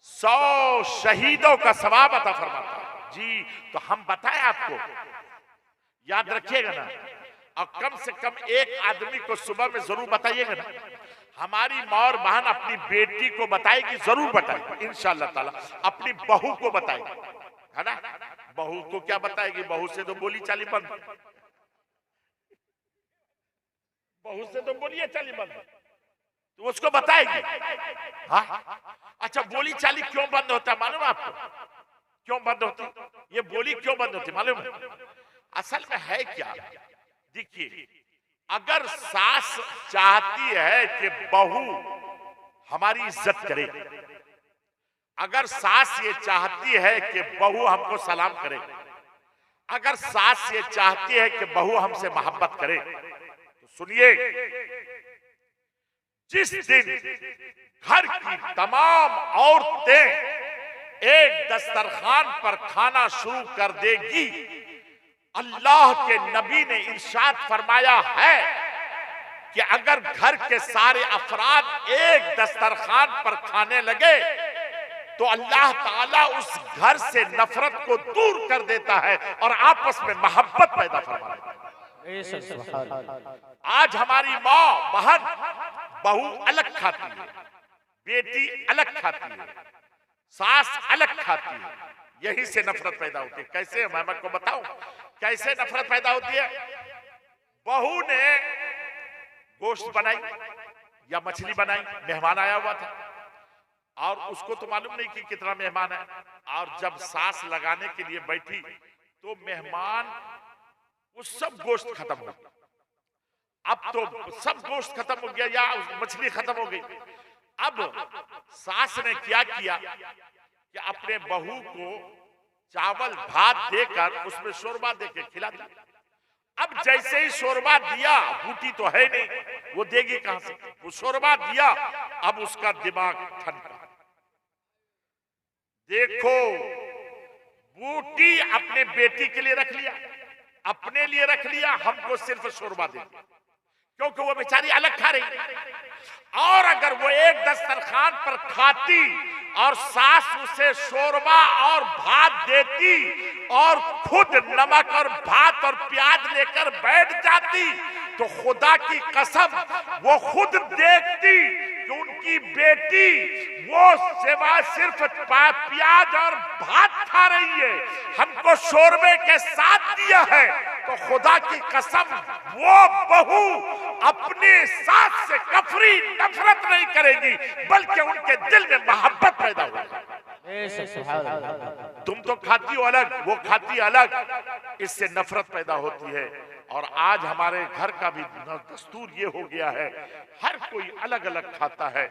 S1: 100 शहीदों का सवाब अता फरमाता जी। तो हम बताएं आपको, याद रखिएगा ना, और कम से कम एक आदमी को सुबह में जरूर बताइएगा ना। हमारी माँ और बहन अपनी बेटी को बताएगी, जरूर बताएगी इंशाअल्लाह ताला। अपनी बहू को बताएगी, है ना। बहू को क्या बताएगी? बहू से तो बोली चाली बंद, बहू से तो बोलिए चाली बंद, तो उसको बताएगी। हाँ, अच्छा, बोली चाली क्यों बंद होता है मालूम आपको? क्यों बंद होती? ये बोली क्यों बंद होती मालूम है? असल में है क्या? देखिए, अगर सास चाहती है कि बहू हमारी इज्जत करे, अगर सास ये चाहती है कि बहू हमको सलाम करे, अगर सास ये चाहती है कि बहू हमसे मोहब्बत करे, तो सुनिए, जिस दिन घर की तमाम औरतें एक दस्तरखान पर खाना शुरू कर देगी, अल्लाह के नबी ने इरशाद फरमाया है कि अगर घर के सारे अफराद एक दस्तरखान पर खाने लगे तो अल्लाह ताला उस घर से नफरत को दूर कर देता है और आपस में मोहब्बत पैदा फरमा देता है। आज हमारी माँ बहन बहू अलग खाती है, बेटी अलग खाती है, सास अलग खाती है, यही से नफरत पैदा होती है। कैसे? मैं आपको बताऊं कैसे नफरत पैदा होती है। बहू ने गोश्त बनाई या मछली बनाई, मेहमान आया हुआ था और उसको तो मालूम नहीं कि कितना मेहमान है, और जब सास लगाने के लिए बैठी तो मेहमान वो सब गोश्त खत्म हो गया। अब तो सब गोश्त खत्म हो गया या मछली खत्म हो गई। अब सास ने क्या किया कि अपने बहू को चावल भात देकर उसमें शोरबा देके खिला दिया। अब जैसे ही शोरबा दिया, बूटी तो है नहीं, वो देगी कहां से? वो शोरबा दिया, अब उसका दिमाग ठंडा। देखो, बूटी अपने बेटी के लिए रख लिया, अपने लिए रख लिया, हमको सिर्फ शोरबा दे दिया, क्योंकि वो बेचारी अलग खा रही। और अगर वो एक दस्तरखान पर खाती और सास उसे शोरबा और भात देती और खुद नमक और भात और प्याज लेकर बैठ जाती, तो खुदा की कसम वो खुद देखती कि उनकी बेटी वो सिवा सिर्फ प्याज और भात खा रही है, हमको शोरबे के साथ दिया है, तो खुदा की कसम वो बहू अपने सास से कफरी नफरत नहीं करेगी, बल्कि उनके दिल में मोहब्बत पैदा होगी। तुम तो खाती हो अलग, वो खाती अलग, इससे नफरत पैदा होती है। और आज हमारे घर का भी दस्तूर ये हो गया है, हर कोई अलग अलग खाता है।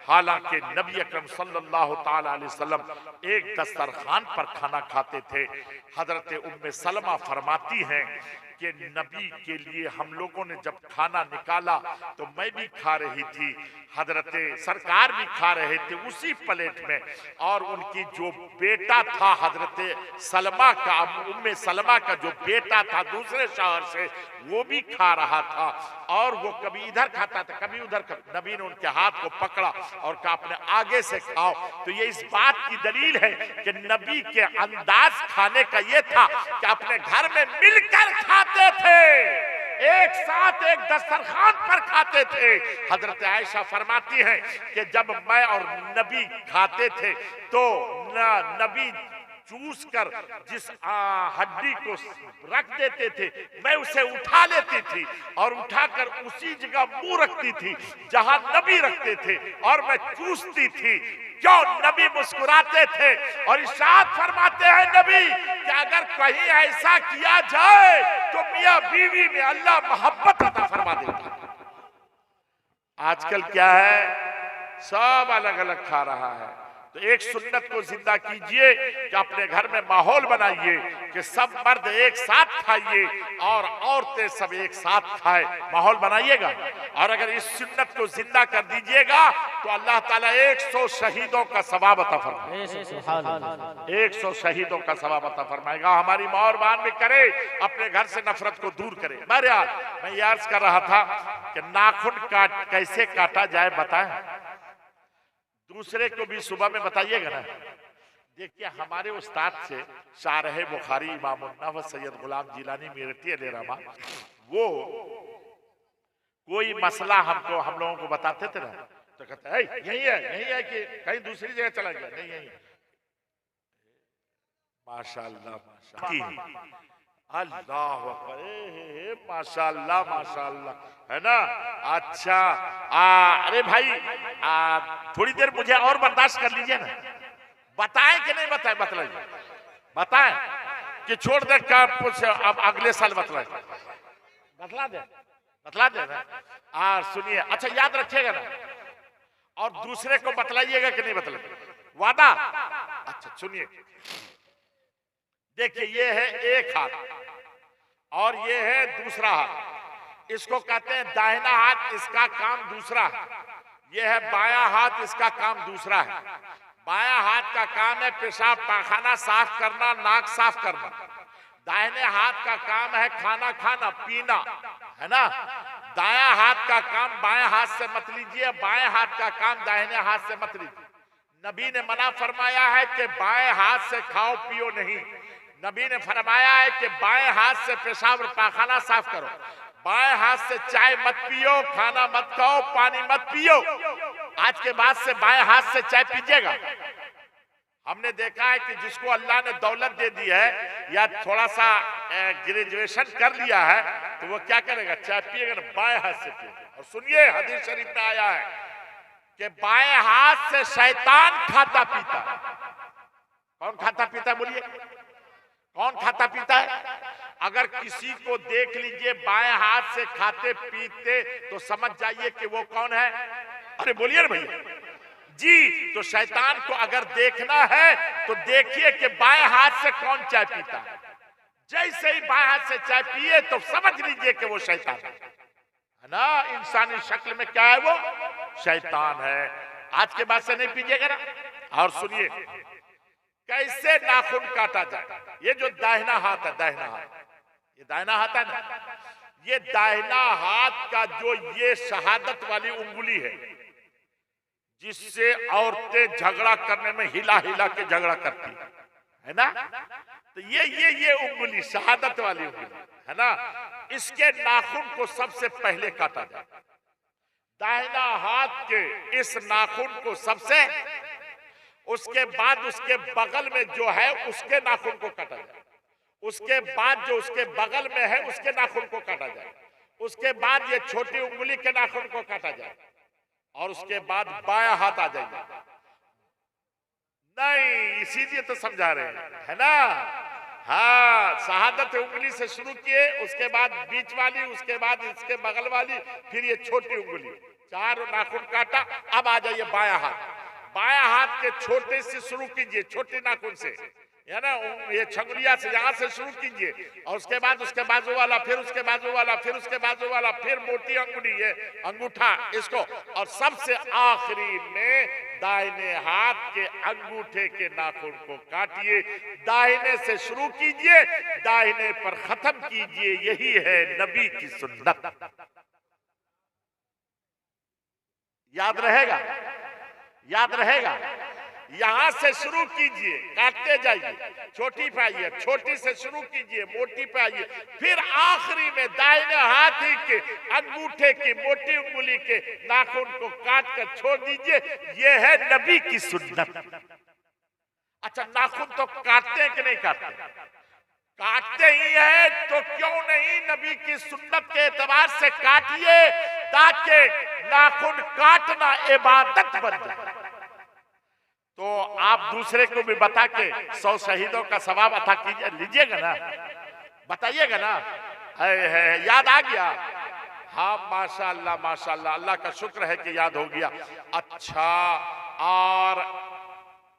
S1: हालांकि नबी अकरम सल्लल्लाहु ताला अलैहि वसल्लम एक दस्तरखान पर खाना खाते थे। हजरत उम्मे सलमा फरमाती हैं कि नबी के लिए हम लोगों ने जब खाना निकाला तो मैं भी खा रही थी, हजरत सरकार भी खा रहे थे उसी प्लेट में, और उनकी जो बेटा था हजरत सलमा का, उम्मे सलमा का जो बेटा था दूसरे शहर से, वो भी खा रहा था, और वो कभी इधर खाता था कभी उधर। नबी ने उनके हाथ को पकड़ा और कहा अपने आगे से खाओ। तो ये इस बात की दलील है कि नबी के अंदाज खाने का ये था कि अपने घर में मिलकर खाते थे, एक साथ एक दस्तरखान पर खाते थे। हजरत आयशा फरमाती हैं कि जब मैं और नबी खाते थे तो नबी चूस कर जिस हड्डी को रख देते थे, मैं उसे उठा लेती थी और उठाकर उसी जगह मुंह रखती थी जहां नबी रखते थे, और मैं चूसती थी। क्यों? नबी मुस्कुराते थे और इरशाद फरमाते हैं नबी कि अगर कहीं ऐसा किया जाए तो मियां बीवी में अल्लाह मोहब्बत अता फरमा देता है। आजकल क्या है, सब अलग अलग खा रहा है। तो एक सुन्नत को जिंदा कीजिए कि अपने घर में माहौल बनाइए कि सब मर्द एक साथ खाइए और औरतें सब एक साथ खाए, माहौल बनाइएगा। और अगर इस सुन्नत को जिंदा कर दीजिएगा तो अल्लाह ताला 100 शहीदों का सवाब अता फरमाएगा, 100 शहीदों का सवाब अता फरमाएगा। हमारी माँ और बहन भी करे, अपने घर से नफरत को दूर करे। मैं ये अर्ज कर रहा था कि नाखून कैसे काटा जाए बताएं, दूसरे को भी सुबह में बताइएगा ना। देखिए, हमारे उस्ताद से शारह बुखारी इमाम नवस सैयद गुलाम जिलानी मेरठी अलैहिर्रहमा, वो कोई मसला हम लोगों को बताते थे ना, तो कहते हैं यही है कि कहीं दूसरी जगह चला गया, नहीं यही। माशाअल्लाह माशाअल्लाह, अल्लाह अकबर, माशाअल्लाह माशाअल्लाह, है ना। अच्छा, अरे भाई थोड़ी देर मुझे और बर्दाश्त कर लीजिए ना। बताएं कि नहीं बताएं? बताएं। कि छोड़ दे का अब अगले साल बतला दे ना। सुनिए, अच्छा याद रखिएगा ना, और दूसरे को बतलाइएगा कि नहीं बतलाइएगा, वादा। अच्छा सुनिए, देखिए ये है एक हाथ और ये है दूसरा हाथ, इसको कहते हैं दाहिना हाथ, इसका काम दूसरा है। ये है बायां हाथ, इसका काम दूसरा है। बायां हाथ का काम है पेशाब पाखाना साफ करना, नाक साफ करना। दाहिने हाथ का काम है खाना खाना पीना, है ना। दायां हाथ का काम बाएं हाथ से मत लीजिए, बाएं हाथ का काम दाहिने हाथ से मत लीजिए। नबी ने मना फरमाया है कि बाएं हाथ से खाओ पियो नहीं। नबी ने फरमाया है कि बाएं हाथ से पेशाब और पाखाना साफ करो, बाएं हाथ से चाय मत पियो, खाना मत खाओ, पानी मत पियो। आज के बाद से बाएं हाथ से चाय पीजिएगा। हमने देखा है कि जिसको अल्लाह ने दौलत दे दी है या थोड़ा सा ग्रेजुएशन कर लिया है तो वो क्या करेगा, चाय पिएगा ना बाएं हाथ से पिएगा। और सुनिए, हदीस शरीफ में आया है कि बाएं हाथ से शैतान खाता पीता। कौन खाता पीता, बोलिए कौन खाता पीता है? अगर किसी को देख लीजिए बाएं हाथ से खाते पीते तो समझ जाइए कि वो कौन है। अरे बोलिए ना भैया जी। तो शैतान को अगर देखना है तो देखिए कि बाएं हाथ से कौन चाय पीता है। जैसे ही बाएं हाथ से चाय पिए तो समझ लीजिए कि वो शैतान है ना। इंसानी शक्ल में क्या है, वो शैतान है। आज के बाद से नहीं पीजिएगा ना। और सुनिए कैसे नाखून काटा जाए। ये जो दाहिना हाथ है, दाहिना हाथ, ये दाहिना हाथ है ना, ये दाहिना हाथ का जो ये शहादत वाली उंगली है जिससे औरतें झगड़ा करने में हिला हिला के झगड़ा करती है ना, तो ये उंगली शहादत वाली उंगली है ना, इसके नाखून को सबसे पहले काटा जाए। दाहिना हाथ के इस नाखून को सबसे, उसके बाद उसके बगल में जो है उसके नाखून को काटा जाए। उसके बाद जो उसके बगल में है उसके नाखून को काटा जाए। उसके बाद ये छोटी उंगली के नाखून को काटा जाए और उसके बाद बायां हाथ आ जाएगा। नहीं, इसीलिए तो समझा रहे हैं, है ना। हाँ, शहादत उंगली से शुरू किए, उसके बाद बीच वाली, उसके बाद इसके बगल वाली, फिर ये छोटी उंगली, चार नाखून काटा। अब आ जाइए बायां हाथ। बायां हाथ के छोटे से शुरू कीजिए, छोटे नाखून से, है ना, ये छंगुलिया से यहां से शुरू कीजिए और उसके बाद उसके बाजू वाला, फिर उसके बाजू वाला, फिर उसके बाजू वाला, फिर मोटी अंगुली, ये अंगूठा इसको, और सबसे आखिरी में दाहिने हाथ के अंगूठे के नाखून को काटिए। दाहिने से शुरू कीजिए, दाहिने पर खत्म कीजिए। यही है नबी की सुन्नत। याद रहेगा, याद रहेगा। यहां से शुरू कीजिए, काटते जाइए, छोटी पे आइए, छोटी से शुरू कीजिए, मोटी पे आइए, फिर आखिरी में दाहिने हाथ ही के अंगूठे की मोटी उंगली के नाखून को काट कर छोड़ दीजिए। ये है नबी की सुन्नत। अच्छा, नाखून तो काटते हैं कि नहीं काटते? काटते ही है, तो क्यों नहीं नबी की सुन्नत के एतबार से काटिए ताकि नाखून काटना इबादत बन जाए। तो आप दूसरे को भी बता के 100 शहीदों का सवाब अता कीजिए, लीजिएगा ना, बताइएगा ना। है याद आ गया? हाँ, माशाअल्लाह माशाअल्लाह, अल्लाह का शुक्र है कि याद हो गया। अच्छा, और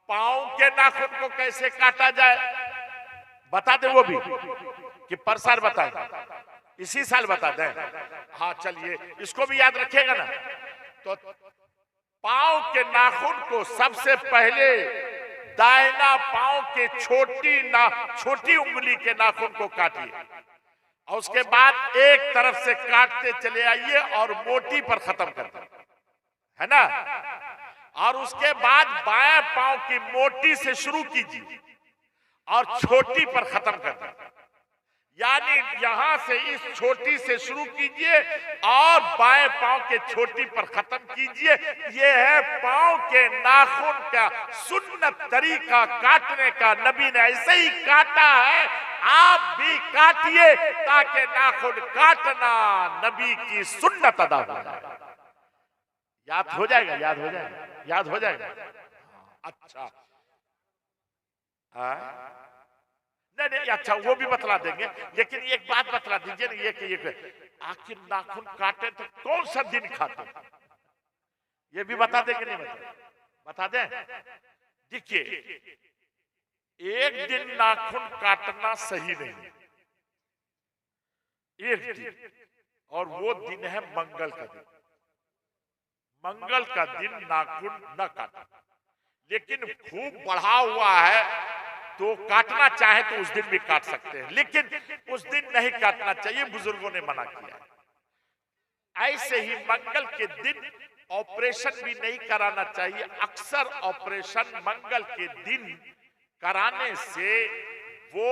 S1: पांव के नाखून को कैसे काटा जाए बता दे, वो भी कि पर साल बता दें, इसी साल बता दें। हाँ चलिए, इसको भी याद रखिएगा ना। तो पांव के नाखून को सबसे पहले दाहिना पांव के छोटी उंगली के नाखून को काटिए और उसके बाद एक तरफ से काटते चले आइए और मोटी पर खत्म कर दें, है ना। और उसके बाद बाएं पांव की मोटी से शुरू कीजिए और छोटी पर खत्म कर दें। यानी यहां से इस छोटी से शुरू कीजिए और बाएं पांव के छोटी पर खत्म कीजिए। यह है पांव के नाखून का सुन्नत तरीका काटने का। नबी ने ऐसे ही काटा है, आप भी काटिए ताकि नाखून काटना नबी की सुन्नत अदा हो जाए। याद हो जाएगा, याद हो जाएगा, याद हो जाएगा। अच्छा, नहीं नहीं, अच्छा वो भी बतला देंगे, लेकिन एक बात बतला दीजिए ना, ये कि आखिर नाखून काटे तो कौन सा दिन खाते, ये भी बता देंगे नहीं बता दें। देखिए, एक दिन नाखून काटना सही नहीं, एक दिन, और वो दिन है मंगल का दिन। मंगल का दिन नाखून न काटा, लेकिन खूब बढ़ा हुआ है तो काटना चाहे तो उस दिन भी काट सकते हैं, लेकिन उस दिन नहीं काटना चाहिए, बुजुर्गों ने मना किया। ऐसे ही मंगल के दिन ऑपरेशन भी नहीं कराना चाहिए। अक्सर ऑपरेशन मंगल के दिन कराने से वो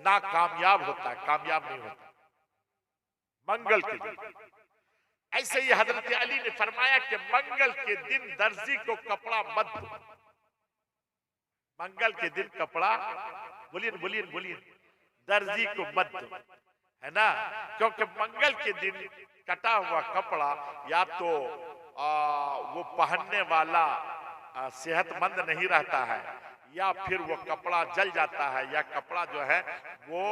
S1: नाकामयाब होता है, कामयाब नहीं होता मंगल के दिन। ऐसे ही हजरत अली ने फरमाया कि मंगल के दिन दर्जी को कपड़ा मत दो। मंगल के दिन कपड़ा, बोलिए बोलिए बोलिए, दर्जी को मत दो, है ना, क्योंकि मंगल के दिन कटा हुआ कपड़ा या तो वो पहनने वाला सेहतमंद नहीं रहता है, या फिर वो कपड़ा जल जाता है, या कपड़ा जो है वो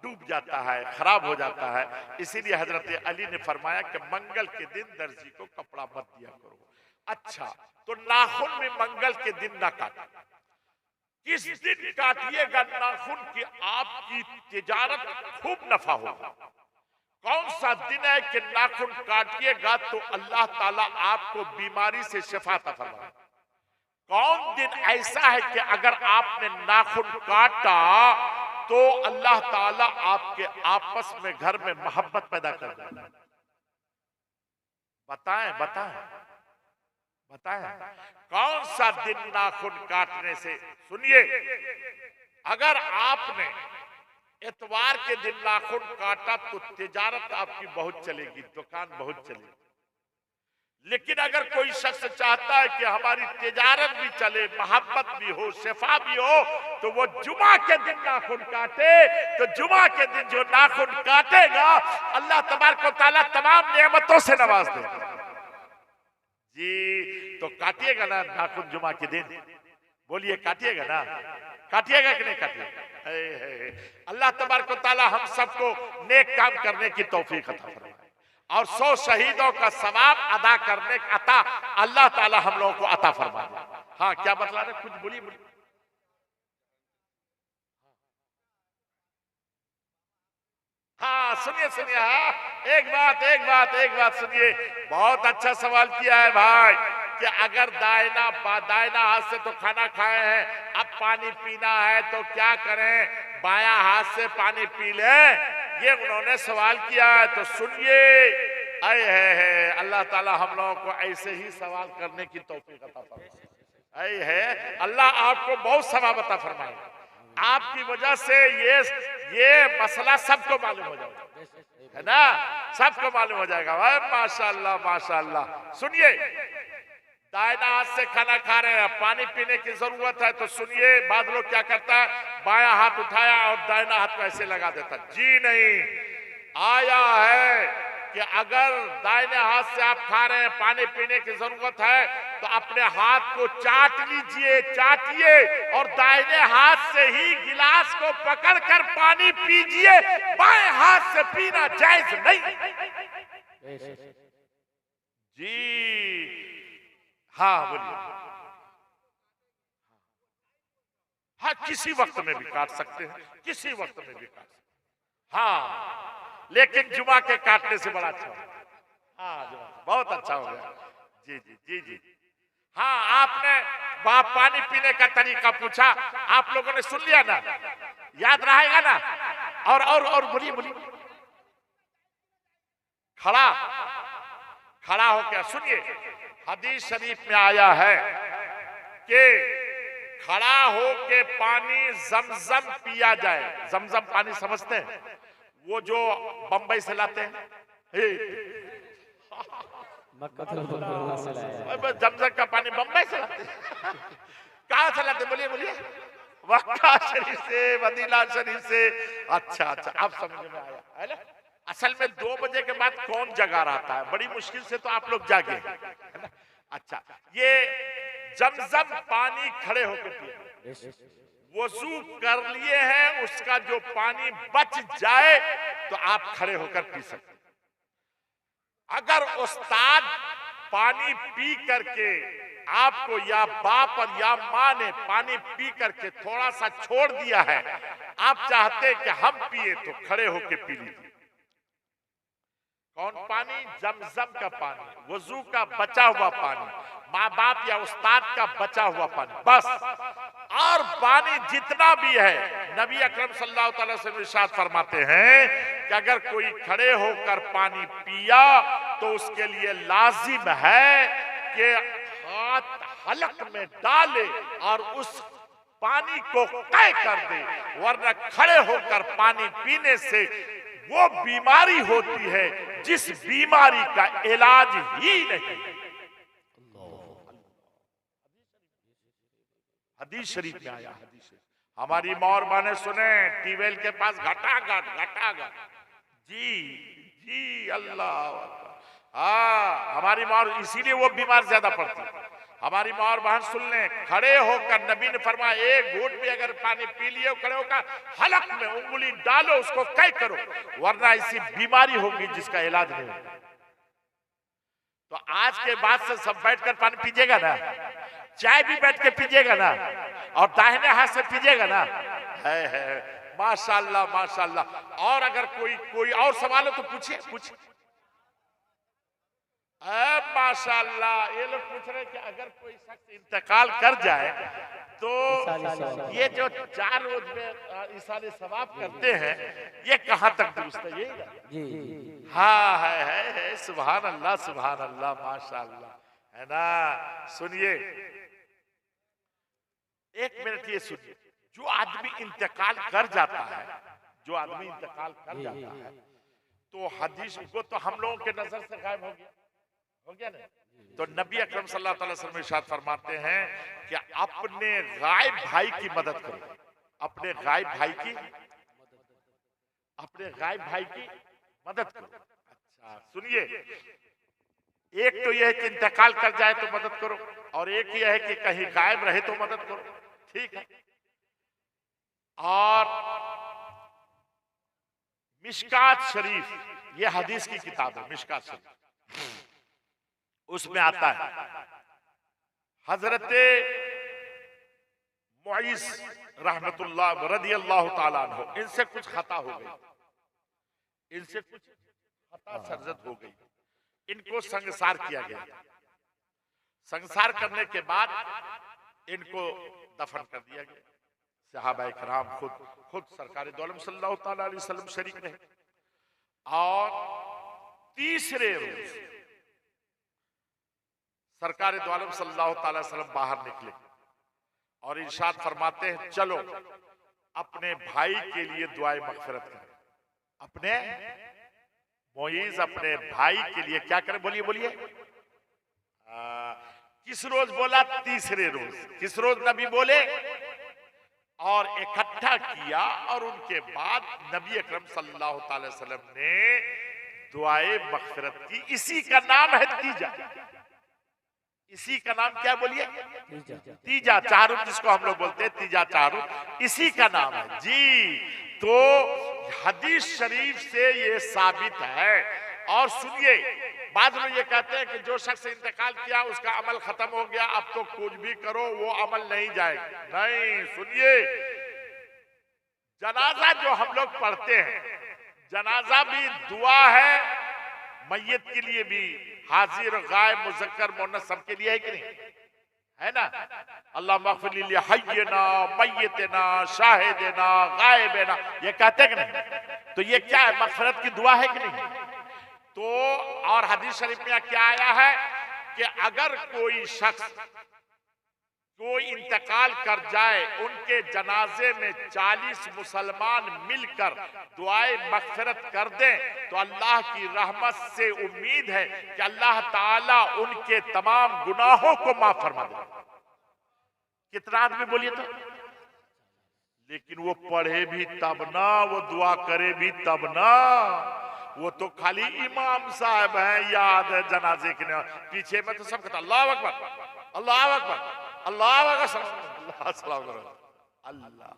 S1: डूब जाता है, खराब हो जाता है। इसीलिए हजरत अली ने फरमाया कि मंगल के दिन दर्जी को कपड़ा मत दिया करो। अच्छा, तो नाखून में मंगल के दिन ना काटे। किस दिन काटिएगा नाखून की आपकी तिजारत खूब नफा होगा। कौन सा दिन है कि नाखून काटिएगा तो अल्लाह ताला आपको बीमारी से शिफा अता फरमाए। कौन दिन ऐसा है कि अगर आपने नाखून काटा तो अल्लाह ताला आपके आपस में घर में मोहब्बत पैदा कर देता है। बताएं बताएं बताएं, कौन सा दिन नाखून काटने से? सुनिए, अगर आपने इतवार के दिन नाखून काटा तो तिजारत आपकी बहुत चलेगी, दुकान बहुत चलेगी। लेकिन अगर कोई शख्स चाहता है कि हमारी तिजारत भी चले, मोहब्बत भी हो, शिफा भी हो, तो वो जुमा के दिन नाखून काटे। तो जुमा के दिन जो नाखून काटेगा अल्लाह तबारक व तआला तमाम नेमतों से नवाज देगा। जी, तो काटिएगा ना नाखून जुमा के दिन? बोलिए, काटिएगा ना? काटिएगा कि नहीं काटिएगा? अल्लाह तबारक व तआला हम सबको नेक काम करने की तौफीक अता फरमाए और 100 शहीदों का सवाब अदा करने का अता अल्लाह ताला हम लोगों को अता फरमा दे। हाँ, क्या बतला रहे? कुछ बोलिए बोलिए। हाँ, सुनिए सुनिए, हाँ, एक बात सुनिए। बहुत अच्छा सवाल किया है भाई कि अगर दाहिना हाथ से तो खाना खाए हैं, अब पानी पीना है तो क्या करें, बायां हाथ से पानी पी लें, ये उन्होंने सवाल किया है। तो सुनिए, आए है अल्लाह ताला हम लोगों को ऐसे ही सवाल करने की तौफीक अता फरमाए। आए है अल्लाह आपको बहुत सवाब अता फरमाए। आपकी वजह से ये मसला सबको मालूम हो जाएगा, है ना, सबको मालूम हो जाएगा। भाई माशाअल्लाह माशाअल्लाह। सुनिए, दाहिना हाथ से खाना खा रहे हैं, पानी पीने की जरूरत है, तो सुनिए, बाद लोग क्या करता है, बायां हाथ उठाया और दाहिना हाथ को ऐसे लगा देता। जी नहीं, आया है कि अगर दाहिने हाथ से आप खा रहे हैं, पानी पीने की जरूरत है, तो अपने हाथ को चाट लीजिए, चाटिए, और दाहिने हाथ से ही गिलास को पकड़कर पानी पीजिए। बाएं हाथ से पीना जायज नहीं। जी हाँ, बोलिए। हाँ, किसी वक्त में भी काट सकते हैं, किसी वक्त में भी काट सकते हैं। हाँ, लेकिन जुमा के काटने से बड़ा अच्छा होगा। हाँ, जुमा बहुत अच्छा हो गया। जी जी जी जी। हाँ, आपने पानी पीने का तरीका पूछा, आप लोगों ने सुन लिया ना, याद रहेगा ना? और बोलिए बोलिए। खड़ा हो क्या? सुनिए, हदीस शरीफ में आया है कि खड़ा हो के पानी जमजम पिया जाए। जमजम पानी समझते हैं? वो जो बंबई से लाते हैं, जमजम का पानी बंबई से लाते हैं। कहां से लाते? बोलिए बोलिए। मक्का शरीफ से, मदीना शरीफ से। अच्छा, अब समझ में आया है ना। असल में 2 बजे के बाद कौन जगा रहता है? बड़ी मुश्किल से तो आप लोग जागे, है ना। अच्छा, ये जमजम पानी खड़े होकर पिए, वजू कर लिए हैं, उसका जो पानी बच जाए तो आप खड़े होकर पी सकते। अगर उस्ताद पानी पी करके आपको, या बाप और या माँ ने पानी पी करके थोड़ा सा छोड़ दिया है, आप चाहते कि हम पिए, तो खड़े होकर पी लीजिए। कौन पानी? जमजम का पानी, वजू का बचा हुआ पानी, माँ बाप या उस्ताद का बचा हुआ पानी, बस। और पानी जितना भी है, नबी अकरम सल्लल्लाहु अलैहि वसल्लम इरशाद फरमाते हैं कि अगर कोई खड़े होकर पानी पिया तो उसके लिए लाजिम है कि हाथ हलक में डाले और उस पानी को तय कर दे, वरना खड़े होकर पानी पीने से वो बीमारी होती है जिस बीमारी का इलाज ही नहीं। हदीस शरीफ में आया, हदीस हमारी मौर बने सुने, ट्यूबवेल के पास घटाघट जी जी अल्लाह। हमारी मौर, इसीलिए वो बीमार ज्यादा पड़ती है। हमारी माँ और बहन सुन लें, खड़े होकर नबी ने फरमाया एक घूंट भी अगर पानी पी लिए, खड़े होकर हलक में उंगली डालो, उसको तय करो, वरना ऐसी बीमारी होगी जिसका इलाज नहीं होगा। तो आज के बाद से सब बैठकर पानी पीजिएगा ना, चाय भी बैठ के पीजिएगा ना, और दाहिने हाथ से पीजिएगा ना। है माशाल्लाह माशाल्लाह। और अगर कोई और सवाल हो तो पूछिए। माशाल्लाह, ये लोग पूछ रहे कि अगर कोई शख्स इंतकाल कर जाए तो ये जो 4 रोज में इसाले सवाब करते हैं, ये कहां तक दुरुस्त है? यही हाँ है। सुभान अल्लाह माशाल्लाह, है ना। सुनिए, 1 मिनट ये सुनिए। जो आदमी इंतकाल कर जाता है, तो हदीस को तो हम लोगों के नजर से गायब हो गया ना। तो नबी अकरम सल्लल्लाहु अलैहि वसल्लम इरशाद फरमाते हैं कि अपने गायब भाई की मदद करो, अपने गायब भाई की मदद करो। अच्छा सुनिए, एक तो यह है कि इंतकाल कर जाए तो मदद करो, और एक यह है कि कहीं गायब रहे तो मदद करो, ठीक है। और मिशकात शरीफ, यह हदीस की किताब है, मिशकात शरीफ, उसमें आता है हजरत मुईस रहमतुल्लाह रदियल्लाहु ताला अन्हु, इनसे कुछ खता हो गई, सरजत हो गई, इनको संगसार किया गया। संगसार करने के बाद इनको दफन कर दिया गया। सहाबाए किराम खुद सरकार दो आलम सल्लल्लाहु ताला अलैहि वसल्लम शरीक रहे। और तीसरे रोज सरकार दो आलम सल्लल्लाहु ताला अलैहि वसल्लम बाहर निकले और इरशाद फरमाते हैं, चलो अपने भाई के लिए दुआए मगफिरत करें। अपने मुईस अपने भाई के लिए क्या करें? बोलिए। किस रोज बोला? तीसरे रोज। किस रोज नबी बोले? और इकट्ठा किया, और उनके बाद नबी अकरम सल्लल्लाहु अलैहि वसल्लम ने दुआए मगफिरत की। इसी का नाम है तीजा। इसी का नाम क्या? बोलिए। तीजा चारुम, जिसको हम लोग बोलते हैं तीजा चारुम, इसी का नाम है जी। तो हदीस शरीफ से ये साबित है। और सुनिए, बाद में ये कहते हैं कि जो शख्स इंतकाल किया उसका अमल खत्म हो गया, अब तो कुछ भी करो वो अमल नहीं जाएगा। नहीं, सुनिए, जनाजा जो हम लोग पढ़ते हैं, जनाजा भी दुआ है, मैयत के लिए भी, हाजिर गायब मुज़क्कर मुअन्नस सबके लिए है कि नहीं? है ना। अल्लाह मग़फ़िर लिल हय्यना मय्यतना शाहिदना गायबना, ये कहते कि नहीं? तो ये क्या है? मग़फ़िरत की दुआ है कि नहीं? तो और हदीस शरीफ में क्या आया है कि अगर कोई शख्स कोई इंतकाल कर जाए, उनके जनाजे में 40 मुसलमान मिलकर दुआए मग़फ़िरत कर दें, तो अल्लाह की रहमत से उम्मीद है कि अल्लाह ताला उनके तमाम गुनाहों को माफ फरमा दे। कितना आदमी बोलिए तो? लेकिन वो पढ़े भी तब ना, वो दुआ करे भी तब ना, वो तो खाली इमाम साहब हैं, याद है जनाजे के लिए, पीछे में तो सब कहता अल्लाह अकबर अल्लाह अकबर अल्लाह अकबर अल्लाह,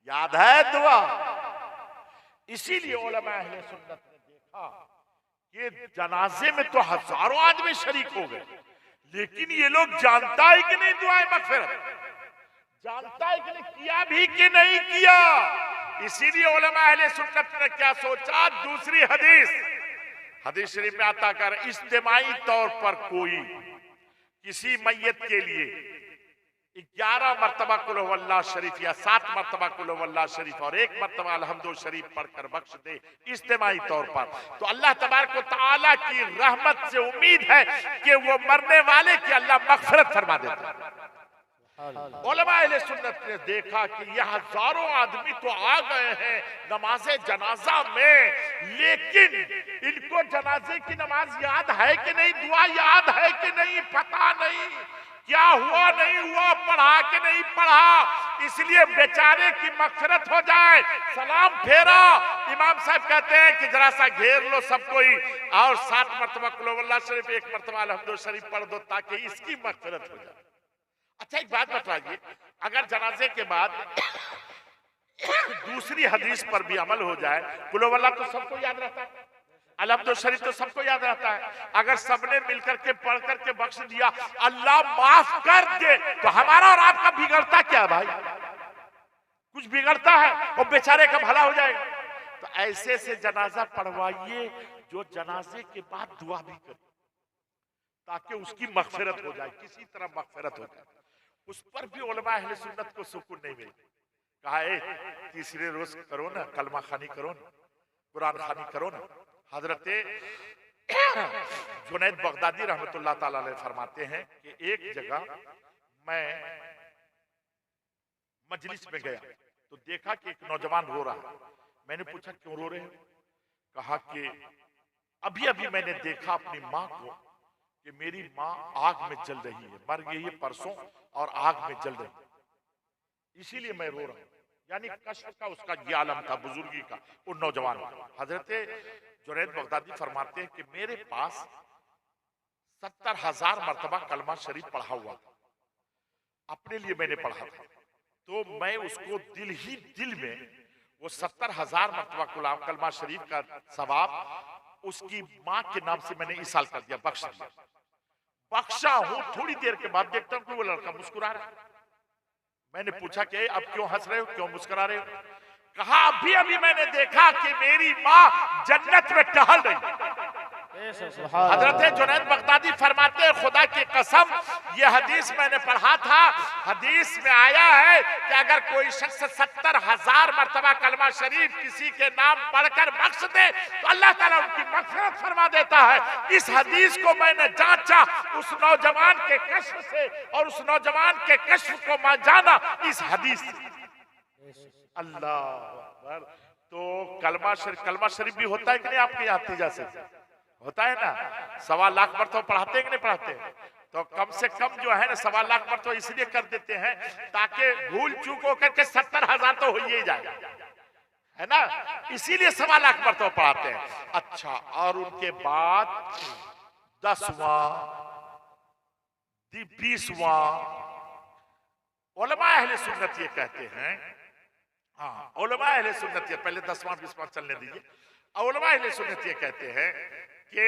S1: याद है दुआ। इसीलिए उलमा अहले सुन्नत ने देखा कि जनाजे में तो हजारों आदमी शरीक हो गए, लेकिन ये लोग जानता है कि नहीं दुआए मगफिरत, जानता है कि नहीं, किया भी कि नहीं किया। इसीलिए उलमा अहले सुन्नत ने क्या सोचा, दूसरी हदीस शरीफ में आता कर इज्तिमाई तौर पर कोई किसी मैयत के लिए 11 मरतबा कुल हुवल्लाह शरीफ या 7 मरतबा कुल हुवल्लाह शरीफ और 1 मरतबा अलहम्दु शरीफ पढ़कर बख्श दे इज्तिमाई तौर पर, तो अल्लाह तबारक व तआला की रहमत से उम्मीद है कि वो मरने वाले की अल्लाह मगफिरत फरमा देता है। उलमा अहले सुन्नत ने देखा कि यह हजारों आदमी तो आ गए हैं नमाजे जनाजा में, लेकिन इनको जनाजे की नमाज याद है कि नहीं, दुआ याद है कि नहीं, पता नहीं, क्या हुआ नहीं हुआ, पढ़ा कि नहीं पढ़ा। इसलिए बेचारे की मगफिरत हो जाए, सलाम फेरा, इमाम साहब कहते हैं कि जरा सा घेर लो सब कोई और 7 मरतबा कुल हुवल्लाह शरीफ 1 मरतबा अलहम्दु शरीफ पढ़ दो ताकि इसकी मगफिरत हो जाए। अच्छा एक बात बतलाइए, अगर जनाजे के बाद दूसरी हदीस पर भी अमल हो जाए, कुल हुवल्लाह तो सबको याद रहता है, अलहम्दु शरीफ तो सबको याद रहता है, अगर सबने मिलकर के पढ़ करके बख्श दिया, अल्लाह माफ कर दे, तो हमारा और आपका बिगड़ता क्या भाई, कुछ बिगड़ता है, और बेचारे का भला हो जाएगा। तो ऐसे से जनाजा पढ़वाइए जो जनाजे के बाद दुआ भी करे ताकि उसकी मगफिरत हो जाए, किसी तरह मगफिरत हो जाए। उस पर भी उलमा अहले सुन्नत को सुकून नहीं मिला। कहा तीसरे रोज करो ना, कलमा खानी करो ना, कुरान खानी करो ना। हजरत जुनैद बगदादी रहमतुल्लाह ताला अलैह फरमाते हैं कि एक जगह मैं मजलिस में गया तो देखा कि एक नौजवान रो रहा है। मैंने पूछा क्यों रो रहे हो? कहा कि अभी अभी मैंने देखा अपनी माँ को कि मेरी माँ आग में जल रही है, मर गई है परसों और आग में जल रही है, इसीलिए मैं रो रहा हूँ। यानी कष्ट का उसका ये आलम था, बुजुर्गी का, उन नौजवान का। हजरत जुनैद बगदादी फरमाते हैं कि मेरे पास 70,000 मरतबा कलमा शरीफ पढ़ा हुआ था, अपने लिए मैंने पढ़ा था, तो मैं उसको दिल ही दिल में वो 70,000 मरतबा कलमा शरीफ का सवाब उसकी माँ के नाम से मैंने इसाल कर दिया, बख्श दिया। बख्शा हूं, थोड़ी देर के बाद देखता हूं कि वो लड़का मुस्कुरा रहा है। मैंने पूछा कि अब क्यों हंस रहे हो, क्यों मुस्कुरा रहे हो? कहा अभी अभी मैंने देखा कि मेरी माँ जन्नत में टहल रही। हजरत जुनैद बगदादी फरमाते हैं खुदा की कसम ये हदीस मैंने पढ़ा था, हदीस में आया है कि अगर कोई शख्स 70,000 मरतबा कलमा शरीफ किसी के नाम पढ़कर बख्श दे तो अल्लाह ताला उनकी मग़फ़िरत फरमा देता है। इस हदीस को मैंने जांचा उस नौजवान के कश्फ से और उस नौजवान के कश्फ को मैं जाना इस हदीस से। अल्लाह अकबर। तो कलमा शरीफ भी होता है कि नहीं आपके यहाँ तीजा से? होता है ना, 1.25 लाख मरतबा पढ़ाते हैं कि नहीं पढ़ाते? तो कम से कम जो है ना 1.25 लाख मरतबा इसलिए कर देते हैं ताकि भूल चूक होकर के 70,000 तो हो ही जाए, है ना, इसीलिए 1.25 लाख मरतबा पढ़ाते हैं। अच्छा, और उनके बाद 10वां 20वां उलमा अहले सुन्नत ये कहते हैं, हाँ उलमा अहले सुन्नत ये, पहले 10वां 20वां चलने दीजिए। उलमा अहले सुन्नत ये कहते हैं कि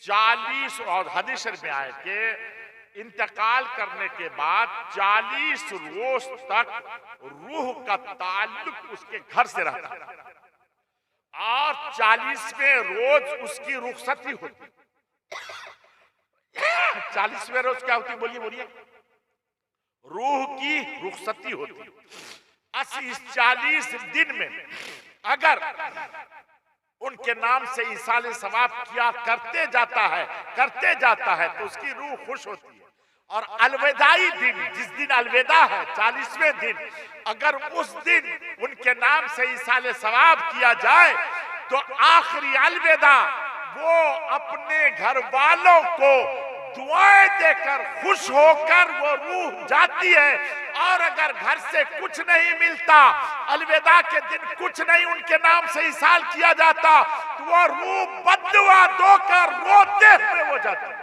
S1: 40 और हदीस शरीफ में आए कि इंतकाल करने के बाद 40 रोज तक रूह का ताल्लुक उसके घर से रहता है और 40वें रोज उसकी रुखसती होती। 40वें रोज क्या होती? बोलिए बोलिए। रूह की रुखसती होती। 40 दिन में अगर उनके नाम से इसाले सवाब किया करते जाता है तो उसकी रूह खुश होती है। और अलविदाई दिन, जिस दिन अलविदा है 40वें दिन, अगर उस दिन उनके नाम से इसाले सवाब किया जाए तो आखिरी अलविदा वो अपने घर वालों को दुआएं देकर खुश होकर वो रूह जाती है। और अगर घर से कुछ नहीं मिलता, अलविदा के दिन कुछ नहीं उनके नाम से इसाल किया जाता, तो वो रूह बद्दुआ दोकर रोते हुए वो जाती है।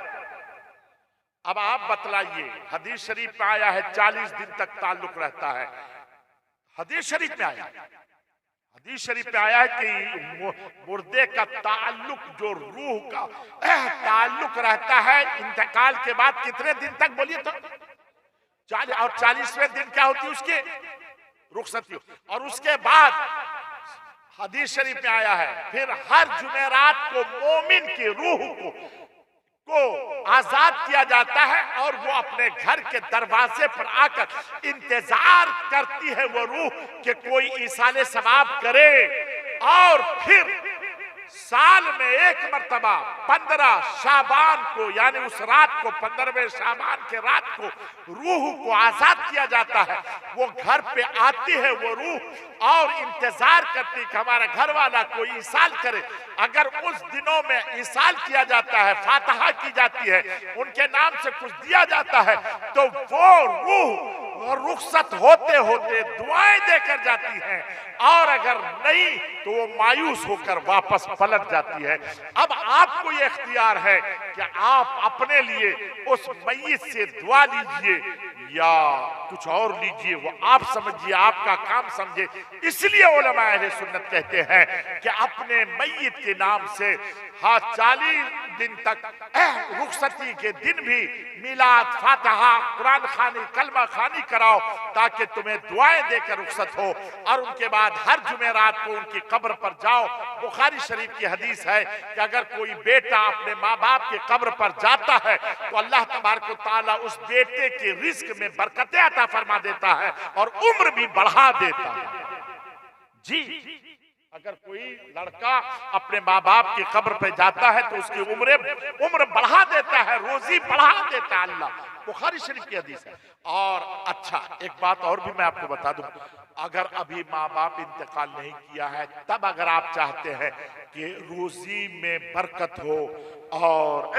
S1: अब आप बतलाइए, हदीस शरीफ में आया है 40 दिन तक ताल्लुक रहता है, हदीस शरीफ में आया, हदीस शरीफ में आया है कि मुर्दे का ताल्लुक जो रूह का ताल्लुक रहता है इंतकाल के बाद कितने दिन तक, बोलिए तो 40, और 40वें दिन क्या होती है उसके रुखसती, और उसके बाद हदीस शरीफ में आया है फिर हर जुमेरात को मोमिन की रूह को आजाद किया जाता है और वो अपने घर के दरवाजे पर आकर इंतजार करती है वो रूह कि कोई इसाले सवाब करे, और फिर साल में एक मर्तबा 15 शाबान को, यानी उस रात को 15वें शाबान के रात को रूह को आजाद किया जाता है। वो घर पे आती है वो रूह और इंतजार करती कि हमारा घर वाला कोई इसाल करे। अगर उस दिनों में इसाल किया जाता है, फातिहा की जाती है, उनके नाम से कुछ दिया जाता है, तो वो रूह रुखसत होते होते दुआएं देकर जाती है, और अगर नहीं तो वो मायूस होकर वापस पलट जाती है। अब आपको ये इख्तियार है कि आप अपने लिए उस मय्यत से दुआ लीजिए या कुछ और लीजिए, वो आप समझिए, आपका काम समझे। इसलिए उलमा अहले सुन्नत कहते हैं कि अपने मय्यत के नाम से 40 दिन तक रुखसती के दिन भी मिलाद, फातिहा, कुरान खानी, कलमा खानी कराओ ताकि तुम्हें दुआएं देकर रुखसत हो, और उनके बाद हर जुमेरात को उनकी कब्र पर जाओ। बुखारी शरीफ की हदीस है कि अगर कोई बेटा अपने माँ बाप की कब्र पर जाता है तो अल्लाह तबारक व तआला उस बेटे के रिज्क में बरकतें अता फरमा देता है और उम्र भी बढ़ा देता है। जी, अगर कोई लड़का अपने माँ बाप की कब्र पे जाता है तो उसकी उम्र बढ़ा देता है, रोजी बढ़ा देता है अल्लाह। बुखारी शरीफ की हदीस है। और अच्छा, एक बात और भी मैं आपको बता दूं, अगर अभी माँ बाप इंतकाल नहीं किया है, तब अगर आप चाहते हैं कि रोजी में बरकत हो और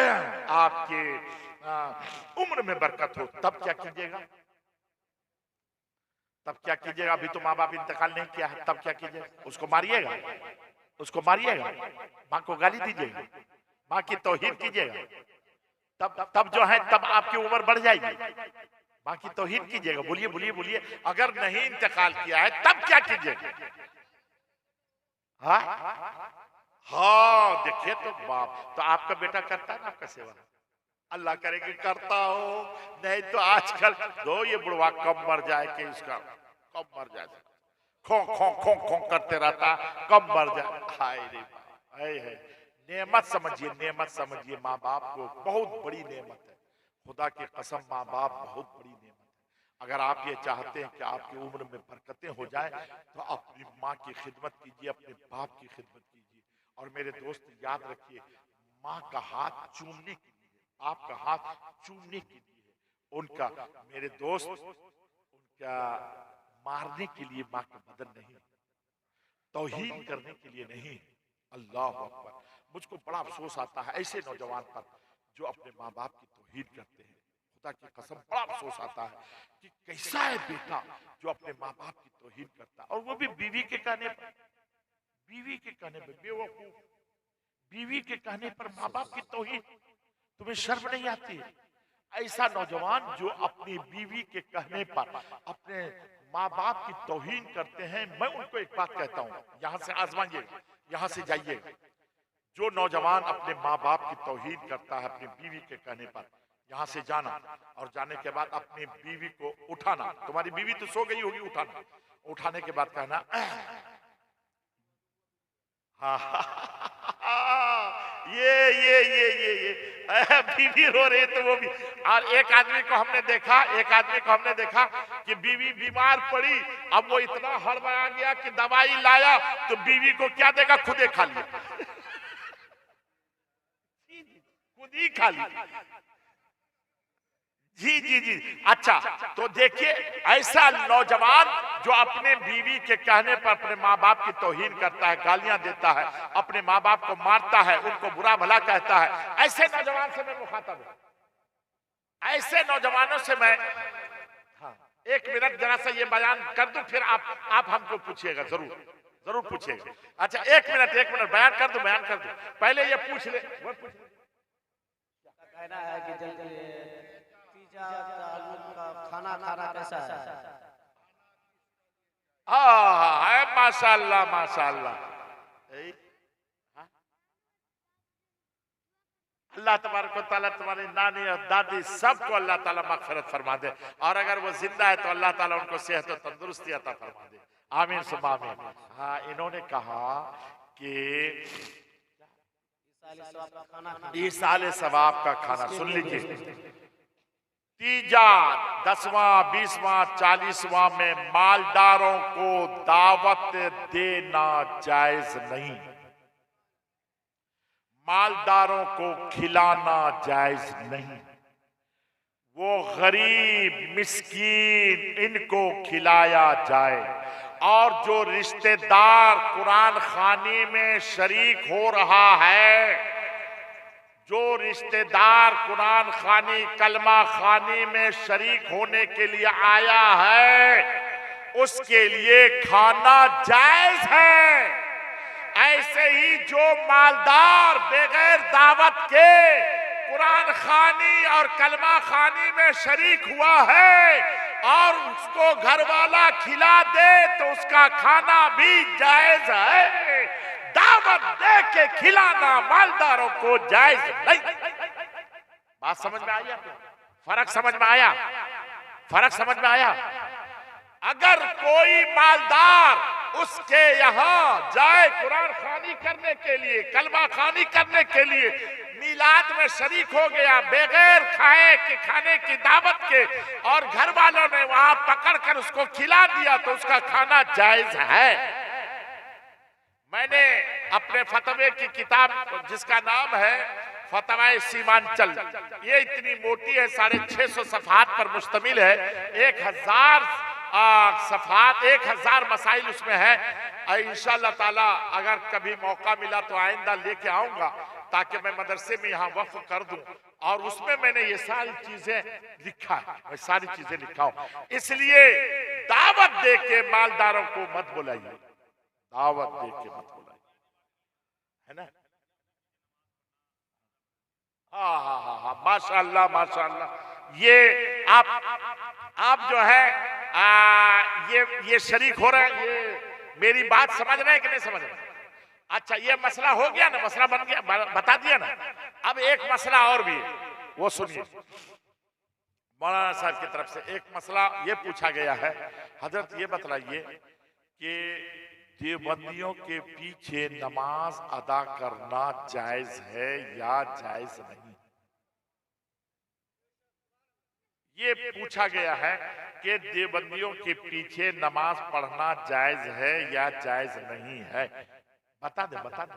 S1: आपके उम्र में बरकत हो, तब क्या कीजिएगा? तब क्या कीजिएगा? अभी तो माँ बाप इंतकाल नहीं किया है, तब क्या कीजिएगा? उसको मारिएगा, उसको मारिएगा, माँ को गाली दीजिएगा, माँ की तौहीन कीजिएगा, तब जो है तब आपकी उम्र बढ़ जाएगी। माँ की तौहीन कीजिएगा। बोलिए बोलिए बोलिए। अगर नहीं इंतकाल किया है तब क्या कीजिएगा? हाँ, देखिए तो बाप, तो आपका बेटा करता है ना आपका सेवा? अल्लाह करे कि करता हो, नहीं तो आजकल दो ये बुढ़वा कब मर जाए कि इसका कब मर जाए, खो खो खो खो करते रहता, कब मर जाए। हाय रे हाय है। नेमत समझिए, नेमत समझिए। माँ बाप को बहुत बड़ी नेमत है, खुदा की कसम, माँ बाप बहुत बड़ी नेमत है। अगर आप ये चाहते हैं कि आपकी उम्र में बरकतें हो जाए तो अपनी माँ की खिदमत कीजिए, अपने बाप की खिदमत कीजिए। और मेरे दोस्त याद रखिए, माँ का हाथ चूमने के लिए, आपका हाथ चूमने के लिए है, उनका, मेरे दोस्त, उनका मारने के लिए माँ का बदन नहीं, तौहीन करने के लिए नहीं। अल्लाह अकबर। मुझको बड़ा अफसोस आता है ऐसे नौजवान पर जो अपने माँ बाप की तौहीन करते हैं। खुदा की कसम बड़ा अफसोस आता है कि कैसा है बेटा जो अपने माँ बाप की तौहीन करता है, और वो भी बीवी के कहने पर, बीवी के कहने पर, बेवकूफ, बीवी के कहने पर माँ बाप की तौहीन। तुम्हें शर्म नहीं आती है? ऐसा नौजवान जो अपनी बीवी के कहने पर अपने माँ बाप की तौहीन करते हैं, मैं उनको एक बात कहता हूँ, यहाँ से आजमाइए, यहाँ से जाइए। जो नौजवान अपने माँ बाप की तौहीन करता है अपनी बीवी के कहने पर, यहाँ से जाना, और जाने के बाद अपनी बीवी को उठाना। तुम्हारी बीवी तो सो गई होगी, उठाना, उठाने के बाद कहना ये बीवी रो रही तो वो भी। और एक आदमी को हमने देखा कि बीवी बीमार पड़ी, अब वो इतना हड़बड़ा गया कि दवाई लाया तो बीवी को क्या देगा, खुदे खा लिया, खुद ही खा लिया। जी जी जी। अच्छा, तो देखिए ऐसा नौजवान जो अपने बीवी के कहने पर अपने माँ बाप की तौहीन करता है, गालियां देता है, अपने माँ बाप को मारता है, उनको बुरा भला कहता है, ऐसे नौजवान से मैं मुखातब हूं। ऐसे नौजवानों से मैं, हाँ, एक मिनट जरा सा ये बयान कर दूं, फिर आप हमको पूछिएगा, जरूर पूछिएगा। अच्छा, एक मिनट बयान कर दूं। पहले ये पूछ ले, वो पूछ ले।
S2: कहना है कि पिज़्ज़ा का खाना कैसा है?
S1: माशाअल्लाह माशाअल्लाह। अल्लाह तबारक व तआला तुम्हारी नानी और दादी सबको अल्लाह ताला मगफिरत फरमा दे, और अगर वो जिंदा है तो अल्लाह ताला उनको सेहत और तंदुरुस्ती अता फरमा दे। आमीन सुम्मा आमीन। हाँ, इन्होंने कहा कि ईसाले सवाब का खाना, सुन लीजिए, तीजा 10वां 20वां 40वां में मालदारों को दावत देना जायज नहीं, मालदारों को खिलाना जायज नहीं। वो गरीब मिस्कीन इनको खिलाया जाए, और जो रिश्तेदार कुरान खानी में शरीक हो रहा है, जो रिश्तेदार कुरान खानी कलमा खानी में शरीक होने के लिए आया है, उसके लिए खाना जायज है। ऐसे ही जो मालदार बगैर दावत के कुरान खानी और कलमा खानी में शरीक हुआ है और उसको घर वाला खिला दे तो उसका खाना भी जायज है। दावत दे के खिलाना मालदारों को जायज नहीं। बात समझ में आई आपको? फर्क समझ में आया? फर्क समझ में आया? अगर कोई मालदार उसके यहाँ जाए कुरान खानी करने के लिए, कलमा खानी करने के लिए, मिलाद में शरीक हो गया बगैर खाने की दावत के, और घर वालों ने वहां पकड़कर उसको खिला दिया तो उसका खाना जायज है। मैंने अपने फतवे की किताब जिसका नाम है फतवाए सीमांचल, ये इतनी मोटी है, 650 सफ़हात पर मुश्तमिल है, 1000 सफ़हात 1000 मसाइल उसमें है। इंशाअल्लाह ताला अगर कभी मौका मिला तो आइंदा लेके आऊंगा, ताकि मैं मदरसे में यहाँ वक्फ कर दूं, और उसमें मैंने ये सारी चीजें लिखा है, मैं सारी चीजें लिखा हूं। इसलिए दावत दे के मालदारों को मत बुलाइए, दावत दे के मत बुलाइए, है ना? हाँ हाँ हाँ हाँ, माशाअल्लाह माशाअल्लाह। ये आप जो है ये शरीक हो रहे हैं, ये मेरी बात समझ रहे हैं कि नहीं समझ रहे? अच्छा, ये मसला हो गया ना, मसला बन गया, बता दिया ना। अब एक मसला और भी है, वो सुनिए। मौलाना साहब की तरफ से एक मसला ये पूछा गया है, हजरत ये बतलाइए कि देवबंदियों के पीछे नमाज अदा करना जायज है या जायज नहीं? ये पूछा गया है कि देवबंदियों के पीछे नमाज पढ़ना जायज है या जायज नहीं है। बता दे, बता दे,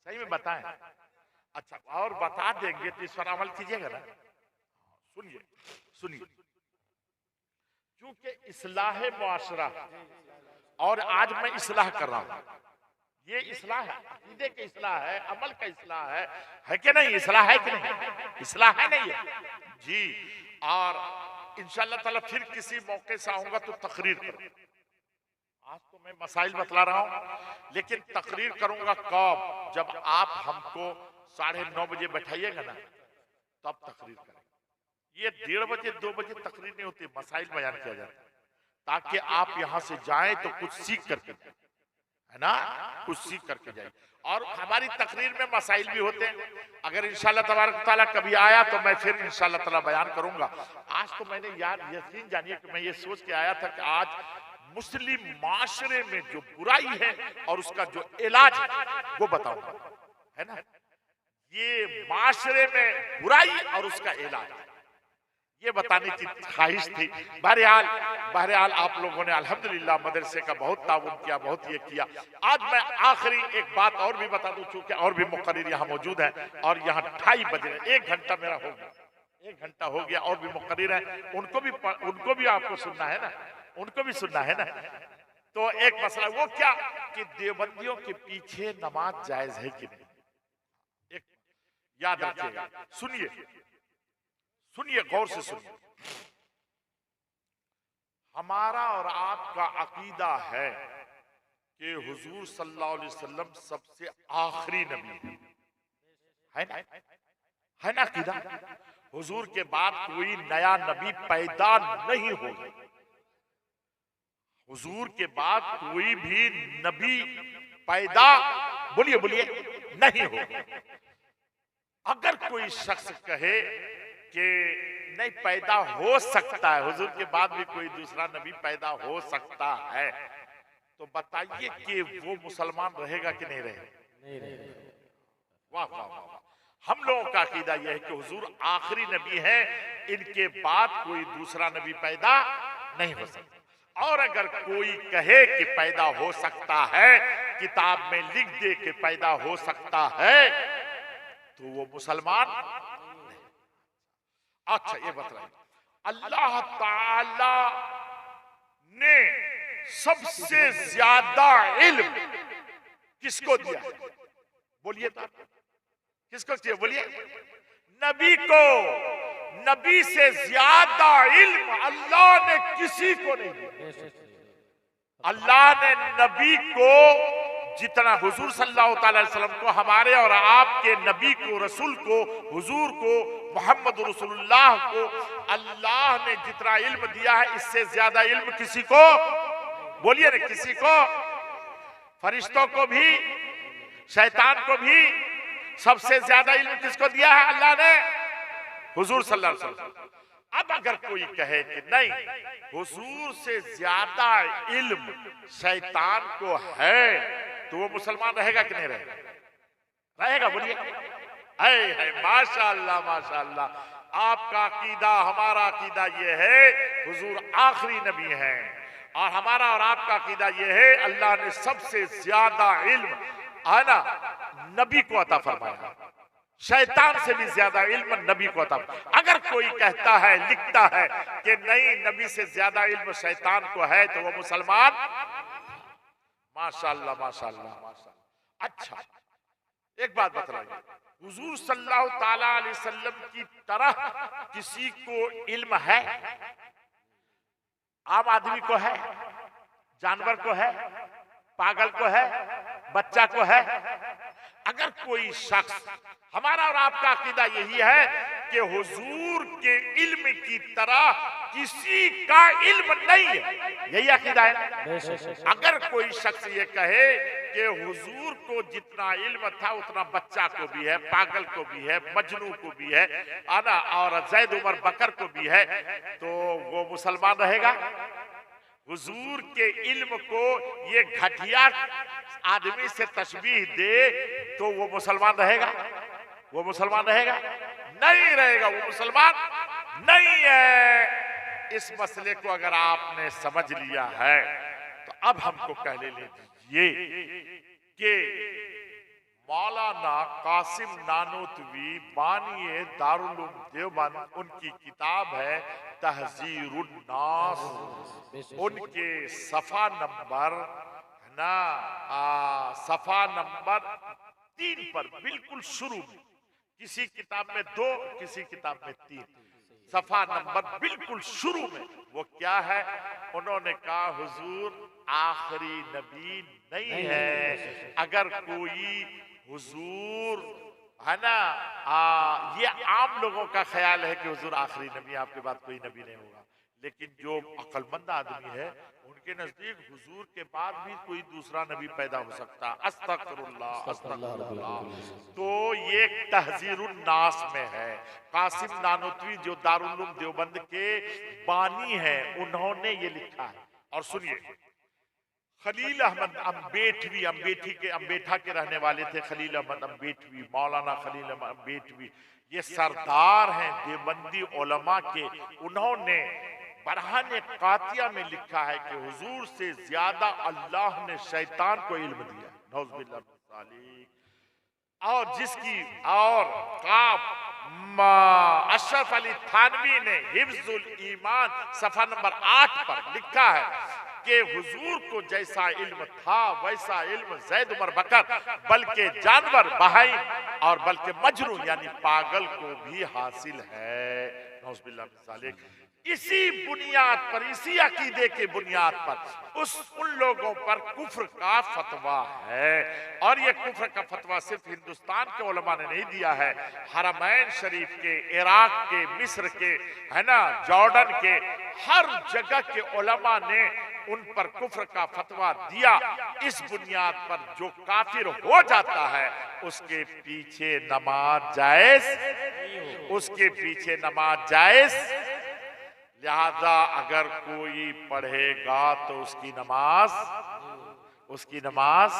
S1: सही में बताएं। अच्छा, और बता देंगे तो इस पर अमल कीजिएगा ना। सुनिए सुनिए, क्योंकि इस्लाह मुआशरा, और आज मैं इस्लाह कर रहा हूं, ये इस्लाह है, अकीदे की इस्लाह है, अमल का इस्लाह है कि नहीं? इस्लाह है कि नहीं? इस्लाह है नहीं है जी। और इंशाअल्लाह ताला फिर किसी मौके से आऊंगा तो तकरीर करूंगा। आज तो मैं मसाइल बतला रहा हूं, लेकिन तकरीर करूंगा कब? जब आप हमको 9:30 बजे बैठाइएगा ना, तब तकरीर करेंगे। ये 1:30 बजे 2 बजे तकरीर नहीं होती, मसाइल बयान किया जाता है, ताकि आप यहां से जाएं तो कुछ सीख करके, है ना, कुछ सीख करके जाए। और हमारी तकरीर में मसाइल भी होते हैं। अगर इंशाअल्लाह तबारक ताला कभी आया तो मैं फिर इंशाअल्लाह ताला बयान करूंगा। आज तो मैंने यार यकीन जानिए कि मैं ये सोच के आया था कि आज मुस्लिम माशरे में जो बुराई है और उसका जो इलाज है वो बताऊंगा, है ना। ये माशरे में बुराई और उसका इलाज, ये बताने की ख्वाहिश थी। बहरहाल आप लोगों ने अल्हम्दुलिल्लाह मदरसे का बहुत ताउन किया, बहुत ये किया। आज मैं आखिरी एक बात और भी बता दूं, चूंकि और भी मुक़र्रिर यहाँ मौजूद है और यहाँ 2:30 बजे 1 घंटा मेरा हो गया, 1 घंटा हो गया, और भी मुक़र्रिर है, उनको भी आपको सुनना है ना, उनको भी सुनना है ना। तो एक मसला वो क्या कि देवबंदियों के पीछे नमाज जायज है कि नहीं, एक याद रखिएगा। सुनिए सुनिए, गौर से सुनिए। हमारा और आपका अकीदा है कि हुजूर सल्लल्लाहु अलैहि वसल्लम सबसे आखिरी नबी है ना, है ना अकीदा। हुजूर के बाद कोई नया नबी पैदा नहीं होगा। हुजूर के बाद कोई भी नबी पैदा, बोलिए बोलिए, नहीं हो। अगर कोई शख्स कहे कि नहीं पैदा हो सकता है, हुजूर के बाद भी कोई दूसरा नबी पैदा हो सकता है, तो बताइए कि वो मुसलमान रहेगा कि नहीं रहेगा? वाह वाह वाह। हम लोगों का अकीदा यह है कि हुजूर आखिरी नबी है, इनके बाद कोई दूसरा नबी पैदा नहीं हो सकता। और अगर कोई कहे कि पैदा हो सकता है, किताब में लिख दे कि पैदा हो सकता है, तो वो मुसलमान। अच्छा ये बताइए, अल्लाह ताला ने सबसे ज्यादा इल्म किसको दिया? बोलिए तो, किसको दिया? बोलिए। नबी को। नबी से ज्यादा इल्म अल्लाह ने किसी को नहीं दिया। अल्लाह ने नबी को जितना, हुजूर सल्लल्लाहु अलैहि वसल्लम को, हमारे और आपके नबी को, रसूल को, हुजूर को, मोहम्मद रसूलुल्लाह को अल्लाह ने जितना इल्म दिया है, इससे ज्यादा इल्म किसी को, बोलिए ना, किसी को, फरिश्तों को भी, शैतान को भी सबसे ज्यादा इल्म किसको दिया है? अल्लाह ने हुजूर सल्लल्लाहु अलैहि वसल्लम। अब अगर कोई कहे कि नहीं, हुजूर से ज्यादा इल्म शैतान को है, तो वो मुसलमान रहेगा कि नहीं रहेगा? रहेगा, बोलिए। है माशाअल्लाह माशाअल्लाह। आपका अकीदा, हमारा अकीदा ये है हुजूर आखिरी नबी हैं, और हमारा और आपका अकीदा ये है अल्लाह ने सबसे ज्यादा इल्म है ना नबी को अता फरमाया, शैतान से भी ज्यादा इल्म नबी को अता। अगर कोई कहता है, लिखता है कि नहीं नबी से ज्यादा इल्म शैतान को है, तो वो मुसलमान। माशाअल्लाह माशाअल्लाह माशाअल्लाह। अच्छा एक बात बतलाइए, हुजूर सल्लल्लाहु ताला अलैहि वसल्लम की तरह किसी को इल्म है? आम आदमी को है, जानवर को है, पागल को है, बच्चा को है? अगर कोई शख्स, हमारा और आपका अकीदा यही है कि हुजूर के इल्म की तरह किसी का इल्म नहीं है, यही अकीदा है। अगर कोई शख्स ये कहे कि हुजूर को जितना इल्म था उतना बच्चा को भी है, पागल को भी है, मजनू को भी है आना, और जैद उमर बकर को भी है, तो वो मुसलमान रहेगा? हुजूर के इल्म को ये घटिया आदमी से तशबीह दे तो वो मुसलमान रहेगा? वो मुसलमान रहेगा? नहीं रहेगा, वो मुसलमान नहीं है। इस मसले को अगर आपने समझ लिया है, तो अब हमको कह ले दीजिए कि मौलाना कासिम नानोतवी बानिए दारुल उलूम देवबंद, उनकी किताब है तहजीरुन नास, उनके सफा नंबर ना सफा नंबर 3 पर बिल्कुल शुरू में, किसी किताब में 2, किसी किताब में 3, सफा नंबर बिल्कुल शुरू में वो क्या है? उन्होंने कहा हुजूर आखिरी नबी नहीं है। अगर कोई हुजूर है ना, ये आम लोगों का ख्याल है कि हुजूर आखिरी नबी, आपके बाद कोई नबी नहीं होगा, लेकिन जो अक्लमंद आदमी है उनके नजदीक हुजूर के बाद भी कोई दूसरा नबी पैदा हो सकता है। अस्तगफिरुल्लाह अस्तगफिरुल्लाह। तो ये तहजीरुन नास में है। कासिम नानोतवी जो दारुल उलूम देवबंद के बानी हैं, उन्होंने ये लिखा है। और सुनिए, खलील अहमद अम्बेठवी, अम्बेठी के, अम्बेठा के रहने वाले थे खलील अहमद अम्बेठवी, मौलाना खलील अहमद अम्बेठवी, ये सरदार हैं देवबंदी उलमा के। उन्होंने बरहाने कातिया में लिखा है कि हुजूर से ज्यादा अल्लाह ने शैतान को इल्म दिया, नौज़ुबिल्लाह मिन ज़ालिक। और जिसकी और काफ अशरफ अली थानवी ने हिफ्जुल ईमान सफा नंबर 8 पर लिखा है कि हुजूर को जैसा इल्म था वैसा इल्म जैद उमर बकर, बल्कि जानवर, बहाइम और बल्कि मजनू यानी पागल को भी हासिल है, नौज़ुबिल्लाह मिन ज़ालिक। इसी बुनियाद पर, इसी अकीदे के बुनियाद पर उन लोगों पर कुफ्र का फतवा है। और ये कुफ्र का फतवा सिर्फ हिंदुस्तान के उलमा ने नहीं दिया है, हरमैन शरीफ के, इराक के, मिस्र के, है ना, जॉर्डन के, हर जगह के उलमा ने उन पर कुफ्र का फतवा दिया। इस बुनियाद पर जो काफिर हो जाता है उसके पीछे नमाज जायज, उसके पीछे नमाज जायज। लिहाजा अगर कोई पढ़ेगा तो उसकी नमाज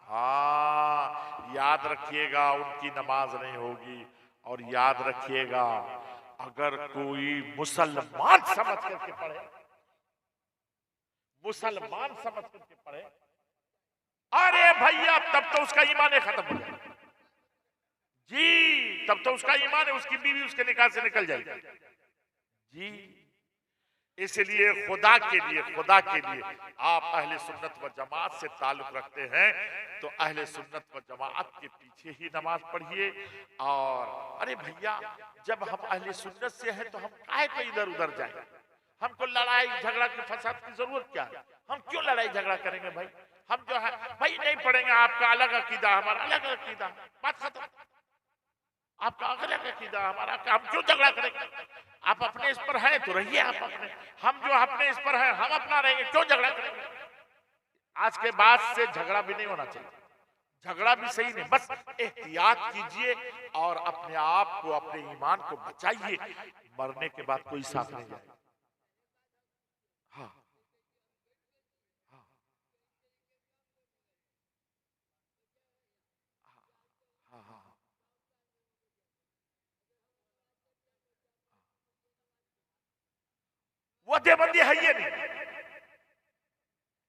S1: हाँ याद रखिएगा, उनकी नमाज नहीं होगी। और याद रखिएगा अगर कोई मुसलमान समझ करके पढ़े, मुसलमान समझ करके पढ़े, अरे भैया तब तो उसका ईमान खत्म हो जाएगा जी, तब तो उसका ईमान है, उसकी बीवी उसके निकाह से निकल जाएगी जी। इसलिए खुदा के लिए आप अहले सुन्नत व जमात से ताल्लुक रखते हैं तो अहले सुन्नत व जमात के पीछे ही नमाज पढ़िए। और अरे भैया जब हम अहले सुन्नत से हैं तो हम काहे को इधर उधर जाएं? हमको लड़ाई झगड़ा के फसाद की जरूरत क्या है? हम क्यों लड़ाई झगड़ा करेंगे भाई? हम जो है भाई नहीं पढ़ेंगे, आपका अलग अकीदा, हमारा अलग अकीदा, बात खत्म। आपका अलग अकीदा, हमारा, हम क्यों झगड़ा करेंगे? आप अपने इस पर हैं तो रहिए आप अपने, हम जो अपने इस पर हैं हम अपना रहेंगे, क्यों झगड़ा करेंगे? आज के बाद से झगड़ा भी नहीं होना चाहिए, झगड़ा भी सही नहीं, बस एहतियात कीजिए और अपने आप को, अपने ईमान को बचाइए। मरने के बाद कोई साथ नहीं जाए। हाँ हाँ हाँ वो देबंदी है ये नहीं,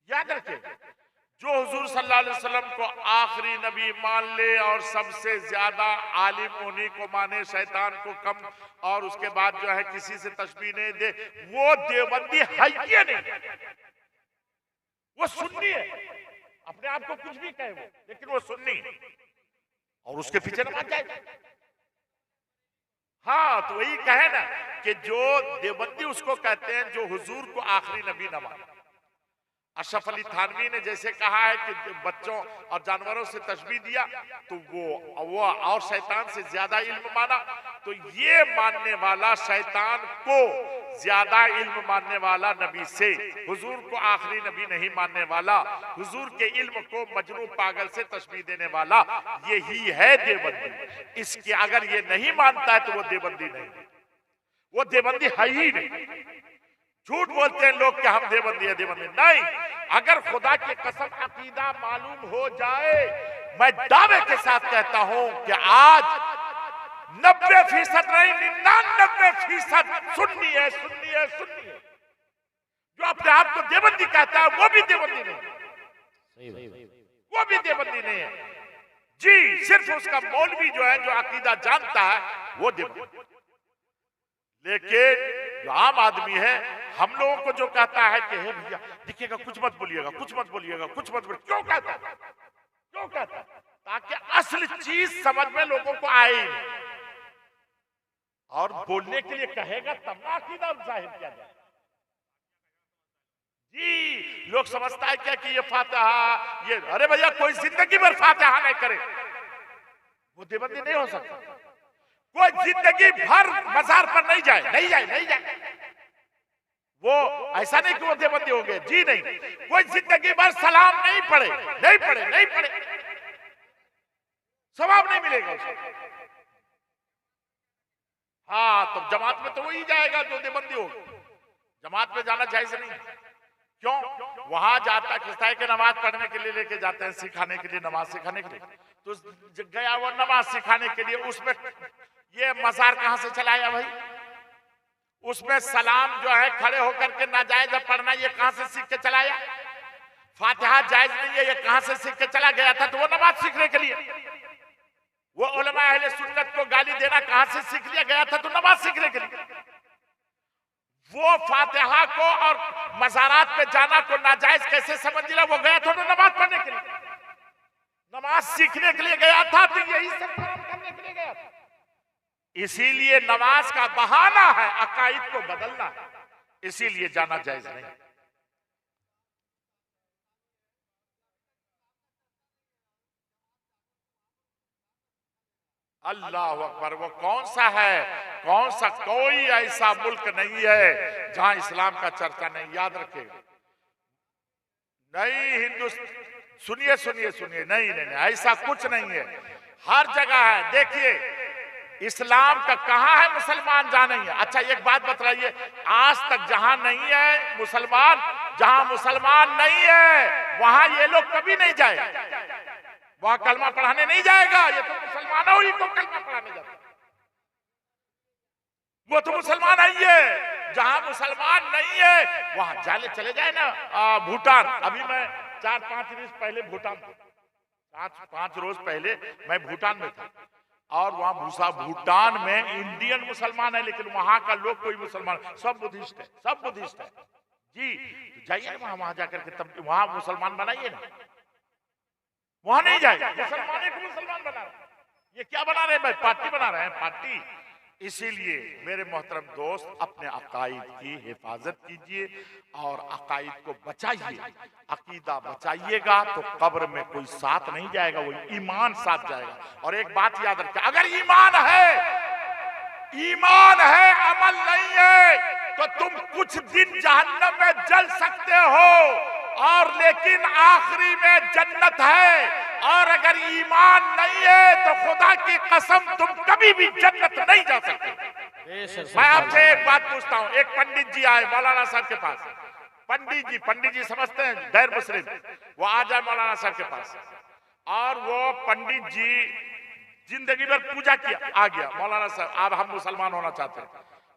S1: याद रखे। जो हुजूर सल्लल्लाहु अलैहि वसल्लम को आखिरी नबी मान ले और सबसे ज्यादा आलिम उन्हीं को माने, शैतान को कम, और उसके बाद जो है किसी से तशबीह नहीं दे, वो देवबंदी है ये नहीं, वो सुन्नी है। अपने आप को कुछ भी कहे वो, लेकिन वो सुन्नी है और उसके पीछे नमाज जाए। हाँ तो वही कहे ना कि जो देवबंदी उसको कहते हैं जो हुजूर को आखिरी नबी न माने। अशरफ अली थानवी ने जैसे कहा है कि बच्चों और जानवरों से तशबीह दिया तो वो और शैतान से ज्यादा इल्म माना, तो ये मानने वाला शैतान को ज्यादा इल्म मानने वाला नबी से, हुजूर को आखिरी नबी नहीं मानने वाला, हुजूर के इल्म को मजनू पागल से तशबीह देने वाला, यही है देवबंदी। इसके अगर ये नहीं मानता है तो वो देवबंदी नहीं, वो देवबंदी है ही नहीं। झूठ बोलते हैं लोग कि हम देवबंदी है, देवबंदी नहीं। अगर खुदा की कसम अकीदा मालूम हो जाए, मैं दावे के साथ कहता हूं कि आज 90% नहीं 99% सुन्नी है, सुन्नी है, सुन्नी है। जो अपने आप को देवबंदी कहता है वो भी देवबंदी नहीं, वो भी देवबंदी नहीं है जी। सिर्फ उसका मौलवी जो है, जो अकीदा जानता है वो देवबंदी। लेकिन जो आम आदमी है, हम लोगों को जो कहता है कि हे भैया देखिएगा कुछ मत बोलिएगा, कुछ मत बोलिएगा, कुछ मत बोलिएगा, क्यों कहता है? क्यों कहता है? ताकि असल चीज समझ में लोगों को आए ही नहीं। और बोलने के लिए कहेगा तब ना अकीदा जाहिर किया जाए जी। लोग समझता है क्या कि ये फातिहा, ये, अरे भैया कोई जिंदगी भर फातिहा नहीं करे वो देवबंदी नहीं हो सकता। कोई जिंदगी भर मजार पर नहीं जाए, नहीं जाए, नहीं जाए, वो ऐसा नहीं कि वो देवबंदी हो गए जी, नहीं। कोई जिंदगी भर सलाम नहीं पढ़े, नहीं पढ़े, नहीं पढ़े, सवाब नहीं मिलेगा उसको। हाँ तो जमात में तो वही जाएगा जो देवबंदी हो। जमात में जाना जायज नहीं। क्यों? वहां जाता किस्ता है कि नमाज पढ़ने के लिए लेके जाते हैं, सिखाने के लिए, नमाज सिखाने के लिए, तो गया वो नमाज सिखाने के लिए, उसमें ये मजार कहां से चलाया भाई? उसमें सलाम जो है खड़े होकर के नाजायज पढ़ना, ये कहां से सीख के चलाया? फातिहा जायज नहीं है, ये कहां से सीख के चला गया था? तो वो नमाज सीखने के लिए, वो उलमा अहले सुन्नत को गाली देना कहां से सीख लिया गया था? तो नमाज सीखने के लिए। वो फातिहा को और मज़ारात पे जाना को नाजायज कैसे समझ लिया? वो गया था तो नमाज पढ़ने के लिए, नमाज सीखने के लिए गया था, तो यही सब काम करने के लिए गया था। इसीलिए नमाज का बहाना है अकाईद को बदलना, इसीलिए जाना जायज नहीं। अल्लाह अकबर। वो कौन सा है कौन सा कोई ऐसा मुल्क नहीं है जहां इस्लाम का चर्चा नहीं, याद रखेगा। नहीं हिंदुस्तान, सुनिए सुनिए सुनिए, नहीं नहीं नहीं, ऐसा कुछ नहीं है, हर जगह है। देखिए इस्लाम का कहां है मुसलमान जहां नहीं है। अच्छा एक बात बतलाइए, आज तक जहां नहीं है मुसलमान, जहां मुसलमान नहीं है वहां ये लोग कभी नहीं जाए, वहां कलमा पढ़ाने नहीं जाएगा। ये तो मुसलमानों ही को कलमा पढ़ाने जाता है, वो तो मुसलमान ही है। जहां मुसलमान नहीं है वहां जाले चले जाए ना। भूटान, अभी मैं 4-5 रोज पहले भूटान था, 5 रोज पहले मैं भूटान में था, और वहां भूटान में इंडियन मुसलमान है, लेकिन वहां का लोग कोई मुसलमान, सब बुद्धिस्ट है, सब बुद्धिस्ट है जी। जाइए ना वहां जाकर के, तब वहां मुसलमान बनाइए ना, वहां नहीं जाए, मुसलमान को मुसलमान बना रहे। ये क्या बना रहे हैं भाई, पार्टी बना रहे हैं, पार्टी। इसीलिए मेरे मोहतरम दोस्त, अपने अकायद की हिफाजत कीजिए और अकायद को बचाइए। अकीदा बचाइएगा तो कब्र में कोई साथ नहीं जाएगा, वो ईमान साथ जाएगा। और एक बात याद रखिए, अगर ईमान है अमल नहीं है तो तुम कुछ दिन जहन्नम में जल सकते हो, और लेकिन आखिरी में जन्नत है। और अगर ईमान नहीं है तो खुदा की कसम तुम कभी भी जन्नत नहीं जा सकते। मैं आपसे एक बात पूछता हूं, एक पंडित जी आए मौलाना साहब के पास, पंडित जी समझते हैं गैर मुस्लिम, वो आ जाए मौलाना साहब के पास, और वो पंडित जी जिंदगी भर पूजा किया, आ गया मौलाना साहब अब हम मुसलमान होना चाहते हैं।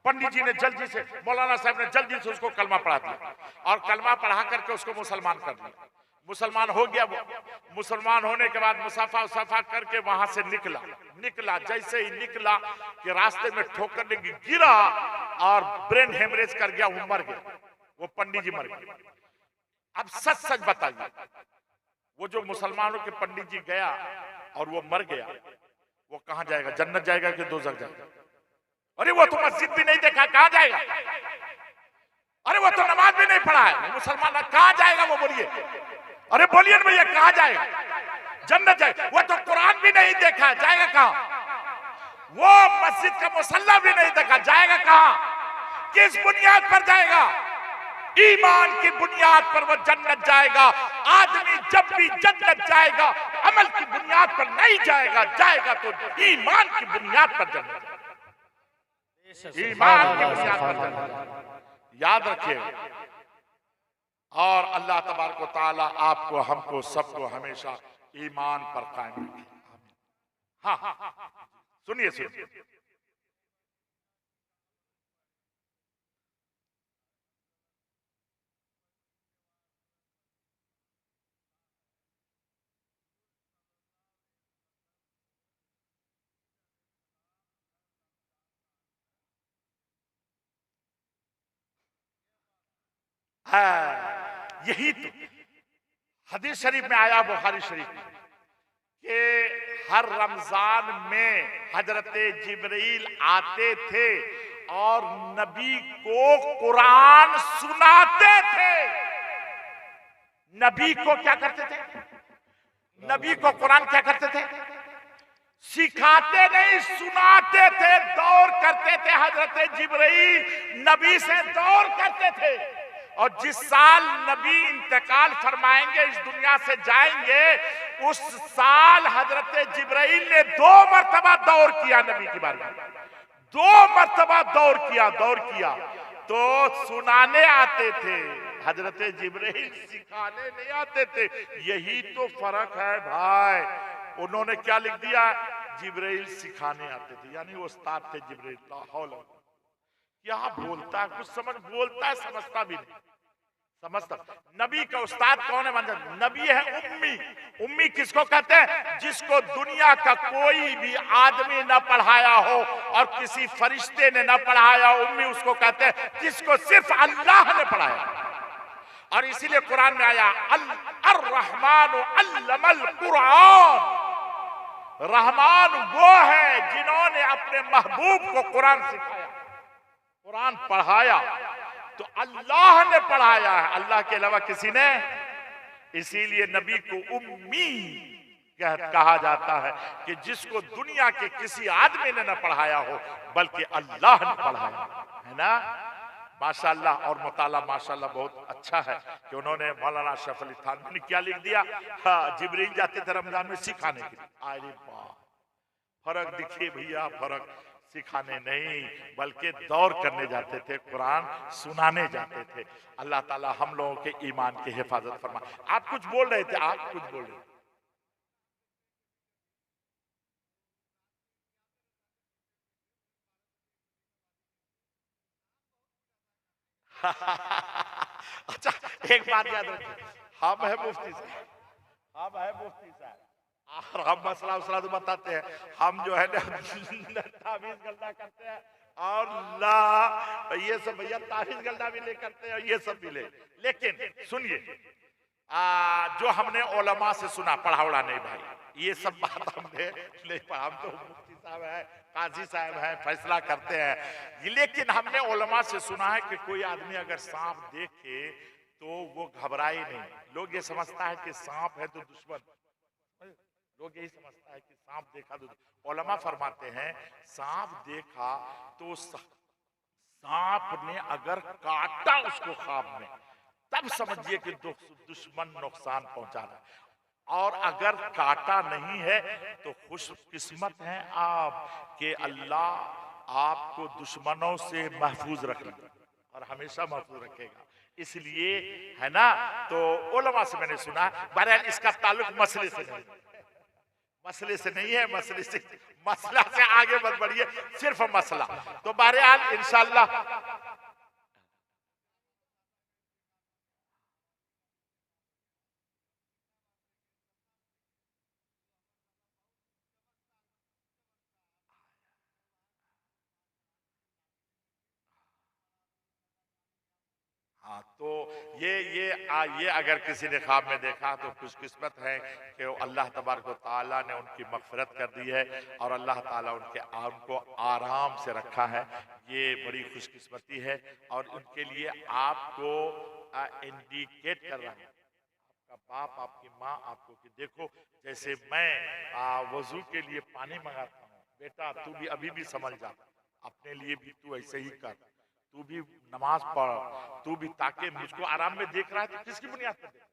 S1: पंडित जी ने जल्दी से, मौलाना साहब ने जल्दी से उसको कलमा पढ़ा दिया, और कलमा पढ़ा करके उसको मुसलमान कर दिया। मुसलमान हो गया वो। मुसलमान होने के बाद मुसाफा करके वहां से निकला जैसे ही निकला कि रास्ते में ठोकर लगी, गिरा और ब्रेन हेमरेज कर गया, वो मर गया, वो पंडित जी मर गए। अब सच बताइए, वो जो मुसलमानों के पंडित जी गया और वो मर गया, वो कहां जाएगा, जन्नत जाएगा कि दोज़ख जाएगा? अरे वो तो मस्जिद भी नहीं देखा, कहां जाएगा? अरे वो तो नमाज भी नहीं पढ़ा है, मुसलमान कहां जाएगा वो बोलिए? अरे बोलिए ना भैया, कहां जाएगा? जन्नत जाएगा। वो तो कुरान भी नहीं देखा, जाएगा कहां? वो मस्जिद का मुसल्ला भी नहीं देखा, जाएगा कहां? किस बुनियाद पर जाएगा? ईमान की बुनियाद पर वो जन्नत जाएगा। आदमी जब भी जन्नत जाएगा अमल की बुनियाद पर नहीं जाएगा, जाएगा तो ईमान की बुनियाद पर जन्नत, ईमान की बुनियाद पर जन्नत, याद रखिए। और अल्लाह तबारक व तआला आपको, हमको, सबको हमेशा ईमान पर कायम रखे। हाँ सुनिए यही तो हदीस शरीफ में आया, बुखारी शरीफ में, कि हर रमजान में हजरत जिब्रील आते थे और नबी को कुरान सुनाते थे। नबी को क्या करते थे? नबी को कुरान क्या करते थे? सिखाते नहीं, सुनाते थे, दौर करते थे। हजरत जिब्रील नबी से दौर करते थे। और जिस साल नबी इंतकाल फरमाएंगे, इस दुनिया से जाएंगे, उस साल हजरत जिब्राइल ने 2 मरतबा दौर किया नबी की बारे में, 2 मरतबा दौर किया। तो सुनाने आते थे हजरत जिब्राइल, सिखाने नहीं आते थे। यही तो फर्क है भाई। उन्होंने क्या लिख दिया? जिब्राइल सिखाने आते थे, यानी वो उस्ताद थे जिब्राइल। क्या बोलता है, कुछ बोलता है, समझता भी नहीं, समझता। नबी का उस्ताद कौन है? नबी है उम्मी। उम्मी किसको कहते हैं? जिसको दुनिया का कोई भी आदमी न पढ़ाया हो और किसी फरिश्ते ने न पढ़ाया हो, उम्मी उसको कहते हैं, जिसको सिर्फ अल्लाह ने पढ़ाया। और इसीलिए कुरान में आया, अर्रहमान अल्लमल कुरान। रहमान वो है जिन्होंने अपने महबूब को कुरान सिखाया, कुरान पढ़ाया। तो अल्लाह ने पढ़ाया है, अल्लाह के अलावा किसी ने। इसीलिए नबी को उम्मी कहा जाता है कि जिसको दुनिया के किसी आदमी ने न पढ़ाया हो बल्कि अल्लाह ने पढ़ाया है ना। माशाल्लाह। और मुताला माशाल्लाह बहुत अच्छा है कि उन्होंने मौलाना अशरफ अली थानवी ने क्या लिख दिया, हाँ, जिब्रील जाते थे रमजान में सिखाने के लिए। अरे वाह, फर्क दिखिए भैया, फर्क सिखाने नहीं बल्कि दौर करने जाते थे, कुरान सुनाने जाते थे। अल्लाह ताला हम लोगों के ईमान की हिफाजत फरमाए। आप कुछ बोल रहे थे, आप कुछ बोल रहे थे। अच्छा, एक बात याद रखिए, हम है मुफ्ती साहब, हम है मुफ्ती साहब और हम मसला उसला तो बताते हैं। हम जो है ना तावीज़ गल्ला करते हैं और ला ये सब भैया तावीज़ गल्ला भी ले करते हैं और ये सब भी ले। लेकिन सुनिए, जो हमने उलमा से सुना, पढ़ावड़ा नहीं भाई, ये सब बात हमने नहीं पढ़ा। हम तो मुफ्ती साहब है, काजी साहब है, फैसला करते हैं। लेकिन हमने उलमा से सुना है कि कोई आदमी अगर सांप देखे तो वो घबराए नहीं। लोग ये समझता है कि सांप है तो दुश्मन, लोग यही समझता है कि सांप देखा तो। उलमा फरमाते हैं सांप देखा तो सांप ने अगर काटा उसको ख्वाब में, तब समझिए कि दुश्मन नुकसान पहुंचा रहा है। और अगर काटा नहीं है तो खुशकिस्मत हैं आप कि अल्लाह आपको दुश्मनों से महफूज रखेगा और हमेशा महफूज रखेगा। इसलिए है ना, तो उलमा से मैंने सुना। बहरहाल इसका ताल्लुक मसले से नहीं, मसले से नहीं है, मसले से, मसला से आगे मत बढ़िए, सिर्फ मसला। तो बहरहाल इंशाअल्लाह हाँ, तो ये अगर किसी ने ख्वाब में देखा तो खुशकिस्मत है कि अल्लाह तबारक व तआला ने उनकी मग़फ़िरत कर दी है और अल्लाह ताला उनको आराम से रखा है। ये बड़ी खुशकिस्मती है और उनके लिए आपको इंडिकेट कर रहा है आपका बाप, आपकी माँ आपको, कि देखो जैसे मैं वजू के लिए पानी मंगाता हूँ, बेटा तू भी अभी भी समझ जा, अपने लिए भी तू ऐसे ही कर, तू भी नमाज पढ़, तू भी, ताकि मुझको आराम में देख रहा है तो किसकी बुनियाद पर देख।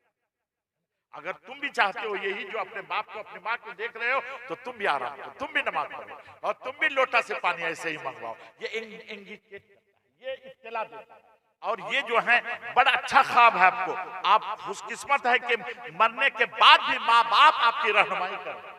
S1: अगर तुम भी चाहते हो यही जो अपने बाप को अपने माँ को देख रहे हो तो तुम भी आराम करो, तुम भी नमाज पढ़ो और तुम भी लोटा से पानी ऐसे ही मंगवाओ। ये इंगिकेट करता है, ये इत्तला देता है। और ये जो है बड़ा अच्छा ख्वाब है आपको। आप खुशकिस्मत है कि मरने के बाद भी माँ बाप आपकी रहनुमाई कर रहे हैं,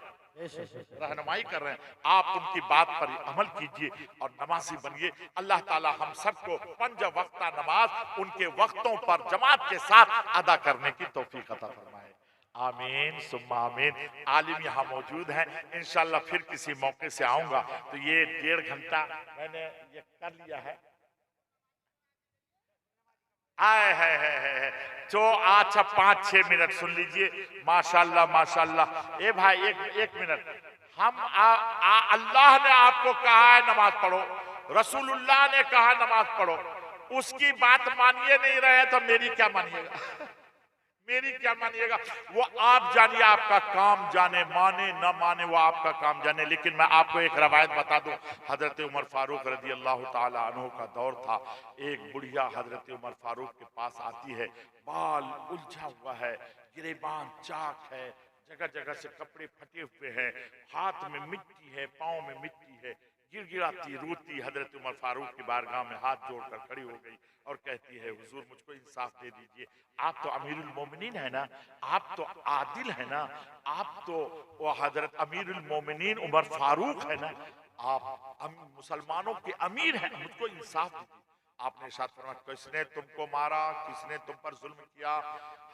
S1: रहनुमाई कर रहे हैं। आप उनकी बात पर अमल कीजिए और नमाजी बनिए। अल्लाह ताला हम सबको 5 वक्ता नमाज उनके वक्तों पर जमात के साथ अदा करने की तौफीक अता फरमाए। आमीन सुम्मा आमीन। आलिम यहाँ मौजूद हैं, इंशाल्लाह फिर किसी मौके से आऊंगा। तो ये 1.5 घंटा मैंने ये कर लिया है। आए है तो अच्छा 5-6 मिनट सुन लीजिए। माशाल्लाह माशाल्लाह। ए भाई एक मिनट, हम अल्लाह ने आपको कहा है नमाज पढ़ो, रसूलुल्लाह ने कहा नमाज पढ़ो, उसकी बात मानिए नहीं रहे तो मेरी क्या मानिएगा मेरी क्या मानिएगा। वो आप जानिए, आपका काम जाने, माने न माने वो आपका काम जाने। लेकिन मैं आपको एक रवायत बता दूं, हजरत उमर फारूक रजी अल्लाह ताला अन्हु का दौर था। एक बुढ़िया हजरत उमर फारूक के पास आती है, बाल उलझा हुआ है, गिरेबान चाक है, जगह जगह से कपड़े फटे हुए हैं, हाथ में मिट्टी है, पाँव में मिट्टी है, गिड़गिड़ाती रोती हजरत उमर फारूक की बारगाह में हाथ जोड़कर खड़ी हो गई और कहती है, हुजूर मुझको इंसाफ दे दीजिए। आप तो अमीरुल मोमिनीन है ना, आप तो आदिल है ना, आप तो वो हजरत अमीरुल मोमिनीन उमर फारूक है ना, आप मुसलमानों के अमीर हैं, मुझको इंसाफ दीजिए। आपने इरशाद फरमाया, किसने तुमको मारा, किसने तुम पर जुल्म किया।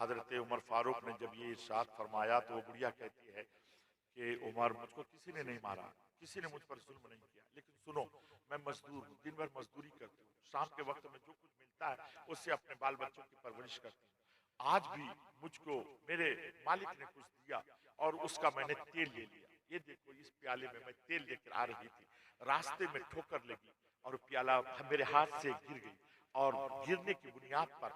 S1: हजरत उमर फारूक ने जब ये इरशाद फरमाया तो वो बुढ़िया कहती है कि उमर, मुझको किसी ने नहीं मारा, किसी ने मुझ पर जुल्म नहीं किया, लेकिन सुनो मैं मजदूर हूँ, दिन भर मजदूरी करती हूँ, शाम के वक्त में जो कुछ मिलता है उससे अपने बाल बच्चों की परवरिश करती हूँ। आज भी मुझको मेरे मालिक ने कुछ दिया और उसका मैंने तेल ले लिया। ये देखो इस प्याले में मैं तेल लेकर आ रही थी, रास्ते में ठोकर लगी और प्याला मेरे हाथ से गिर गई और गिरने की बुनियाद पर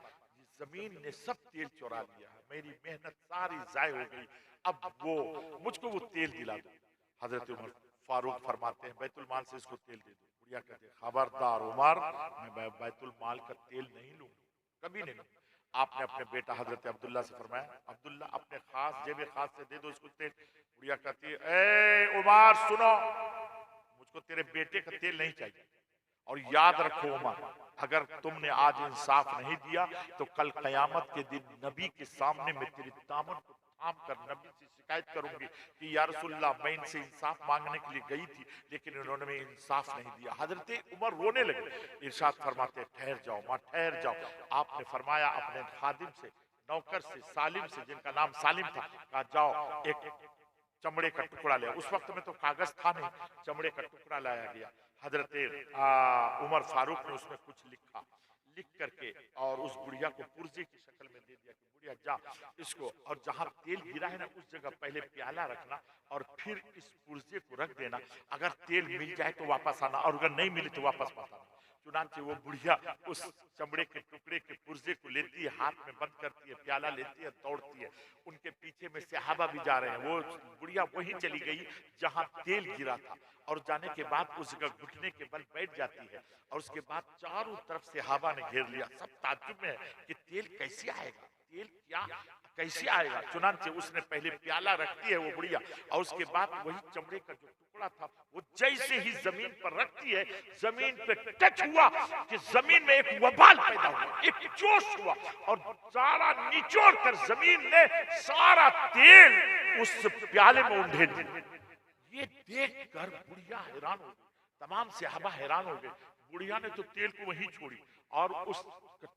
S1: जमीन ने सब तेल चुरा लिया है, मेरी मेहनत सारी जाय हो गई, अब वो मुझको वो तेल दिला दो। हजरत उमर फारूक फरमाते हैं बैतुल माल से इसको तेल दे दो। बुढ़िया कहते हैं खबरदार उमर, मैं बैतुल माल का तेल नहीं लूंगा, कभी नहीं लूंगा। आपने अपने बेटा हजरत अब्दुल्ला से फरमाया अब्दुल्ला अपने खास जेब खास से दे दो इसको तेल। बुढ़िया कहती है ए उमर सुनो, मुझको तेरे बेटे का तेल नहीं चाहिए, और याद रखो उमर, अगर तुमने आज इंसाफ नहीं दिया तो कल कयामत के दिन नबी के सामने मैं तेरी दामन को थाम कर नबी से शिकायत करूंगी कि या रसूलल्लाह मैं इनसे इंसाफ मांगने के लिए गई थी लेकिन इन्होंने में इंसाफ नहीं दिया। हजरत उमर रोने लगे। इरशाद फरमाते ठहर जाओ मां ठहर जाओ। आपने फरमाया अपने खादिम से, नौकर से, सालिम से, जिनका नाम सालिम था, कहा जाओ एक चमड़े का टुकड़ा लिया। उस वक्त में तो कागज था नहीं, चमड़े का टुकड़ा लाया गया। हजरत उमर फारूक ने उसमें कुछ लिखा, लिख करके और उस बुढ़िया को पुर्जे की शक्ल में दे दिया कि बुढ़िया जा इसको, और जहां तेल गिरा है ना उस जगह पहले प्याला रखना और फिर इस पुर्जे को रख देना, अगर तेल मिल जाए तो वापस आना और अगर नहीं मिले तो वापस मत आना। चुनांचे वो बुढ़िया उस चमड़े के टुकड़े के पुर्जे को लेती है, हाथ में बंद करती है, प्याला लेती है, दौड़ती है। उनके पीछे में सहाबा भी जा रहे हैं। वो बुढ़िया वहीं चली गई जहां तेल गिरा था, और जाने के बाद उस जगह घुटने के बल बैठ जाती है, और उसके बाद चारों तरफ सहाबा ने घेर लिया। सब ताज्जुब में है कि तेल कैसे आएगा, तेल क्या कैसे आएगा। चुनांचे उसने पहले प्याला रखती है वो बुढ़िया, और उसके बाद वही चमड़े का जो टुकड़ा था वो जैसे ही जमीन पर रखती है, जमीन पे टच हुआ कि जमीन में एक वबाल पैदा हुआ, एक जोश हुआ, और सारा निचोड़ कर जमीन ने सारा तेल उस प्याले में उंडेल दिया। ये देखकर बुढ़िया हैरान हो गई, तमाम सहाबा हैरान हो गए। बुढ़िया ने तो तेल को वहीं छोड़ी और उस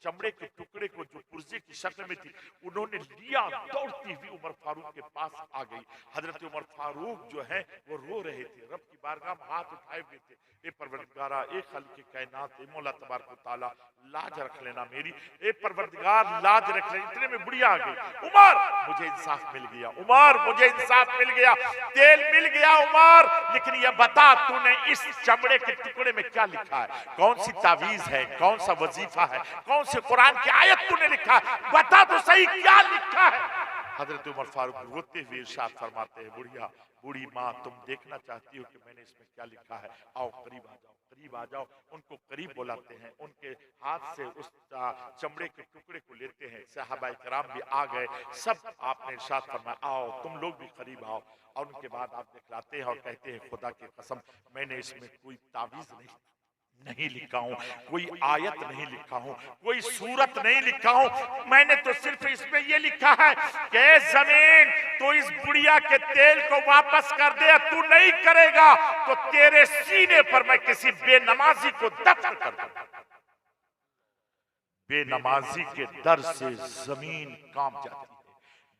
S1: चमड़े के टुकड़े को जो पुर्जे की शक्ल में थी उन्होंने लिया, दौड़ती हुई उमर फारूक के पास आ गई। हजरत उमर फारूक जो है वो रो रहे थे, रब की बारगाह में हाथ उठाए हुए थे, ए परवरदिगारा, ए खालिक कायनात, ए मौला तबारक व तआला, लाज रख लेना मेरी, ए परवरदिगार लाज रख ले। इतने में बुढ़िया आ गई, उमर मुझे इंसाफ मिल गया, उमर मुझे इंसाफ मिल गया, तेल मिल गया उमर, लेकिन ये बता तूने इस चमड़े के टुकड़े में क्या लिखा है, कौन सी तावीज है, कौन सा वजीफा है, कौन से कुरान की आयत तूने लिखा है, बता तो सही क्या लिखा है। हजरत उमर फारूक रोते हुए इरशाद फरमाते हैं बुढ़िया, बूढ़ी माँ तुम देखना चाहती हो कि मैंने इसमें क्या लिखा है, आओ करीब आ जाओ, करीब आ जाओ। उनको करीब बुलाते हैं, उनके हाथ से उस चमड़े के टुकड़े को लेते हैं। सहाबा इकराम भी आ गए, सब आपने इरशाद फरमाया आओ तुम लोग भी करीब आओ, और उनके बाद आप दिखलाते हैं और कहते हैं खुदा की कसम मैंने इसमें कोई तावीज नहीं लिखा हूं, कोई आयत नहीं लिखा हूं, कोई सूरत नहीं लिखा हूं, मैंने तो सिर्फ इसमें यह लिखा है कि जमीन तो इस बुढ़िया के तेल को वापस कर दे, तू नहीं करेगा तो तेरे सीने पर मैं किसी बेनमाजी को दफन कर दूंगा। बेनमाजी के दर से जमीन कांप जाती है,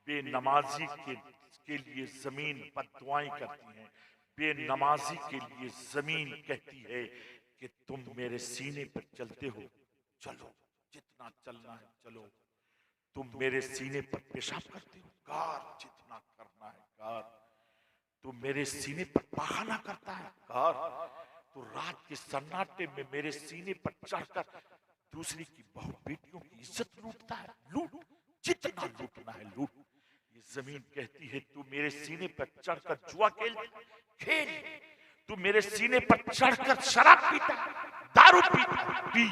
S1: बेनमाजी के लिए जमीन बद्दुआएं करती है, बेनमाजी के लिए जमीन कहती है कि तुम मेरे सीने पर चलते हो, चलो जितना चलना है चलो। तुम मेरे सीने पर पेशाब करते हो, कार जितना करना है कार। तुम मेरे सीने पर पाखाना करता है, कार। तो रात के सन्नाटे में मेरे सीने पर चढ़कर दूसरी की बहु बेटियों की इज्जत लूटता है, लूट जितना लूटना है लूट। ये जमीन कहती है तू मेरे सीने पर चढ़कर जुआ खेल, तू मेरे सीने पर चढ़कर शराब पीता, दारू पीता, पी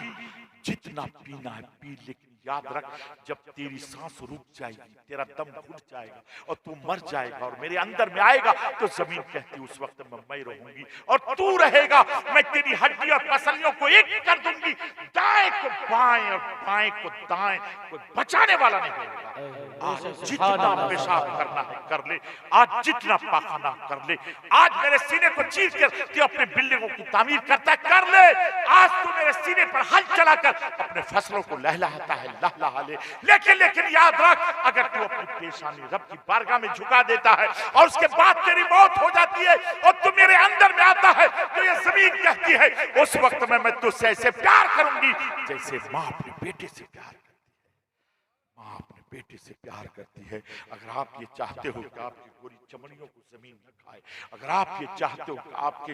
S1: जितना पीना है पी, लेकिन याद रख जब तेरी सांस रुक जाएगी, तेरा दम घुट जाएगा और तू मर जाएगा और मेरे अंदर में आएगा तो जमीन कहती उस वक्त में मैं रहूंगी और तू रहेगा। मैं तेरी हड्डी और पसलियों को एक कर दूंगी, दाएं को बाएं और बाएं को दाएं, कोई बचाने वाला नहीं होगा। आज जितना पेशाब करना है कर ले, आज जितना पाखाना कर ले, आज मेरे सीने को चीर कर तू अपने बिल्डिंगों की तामीर करता कर ले। आज तू मेरे सीने पर हल चलाकर अपने फसलों को लहलाता है, लहला ले। लेकिन याद रख अगर तू अपनी पेशानी रब की बारगाह में झुका देता है और उसके बाद तेरी मौत हो जाती है और तू मेरे अंदर में आता है तो ये जमीन कहती है उस वक्त में मैं तुझसे ऐसे प्यार करूंगी जैसे माँ अपने बेटे से प्यार करती है। माँ अपने बेटे से प्यार करती है। अगर आप ये चाहते हो कि आपकी पूरी चमड़ियों को जमीन न खाए, अगर आप ये चाहते हो कि आपके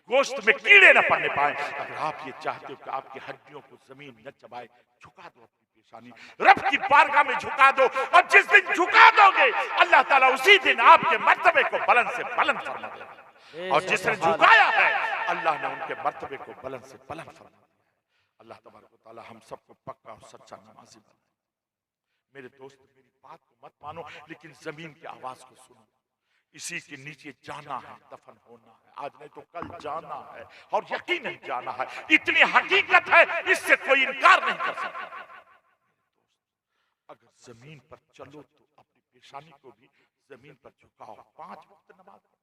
S1: गोश्त में कीड़े न पड़ने पाए, अगर आप ये चाहते हो कि आपकी हड्डियों को जमीन न चबाए, झुका दो अपनी पेशानी रब की बारगाह में झुका दो, और जिस दिन झुका दोगे अल्लाह ताला उसी दिन आपके मर्तबे को बुलंद से बुलंद फरमा देगा। और जिसने झुकाया है अल्लाह ने उनके मर्तबे को बुलंद से बुलंद फरमा दिया। अल्लाह तबारक व तआला हम सबको पक्का और सच्चा नमाजी बनाए। मेरे दोस्त, मेरी बात को मत मानो, लेकिन जमीन की आवाज को सुनो। इसी के नीचे जाना है, दफन होना है, आज नहीं तो कल जाना है, और यकीनन जाना है। इतनी हकीकत है, इससे कोई इनकार नहीं कर सकता। अगर जमीन पर चलो तो अपनी पेशानी को भी जमीन पर झुकाओ। 5 वक्त नमाज पढ़ो।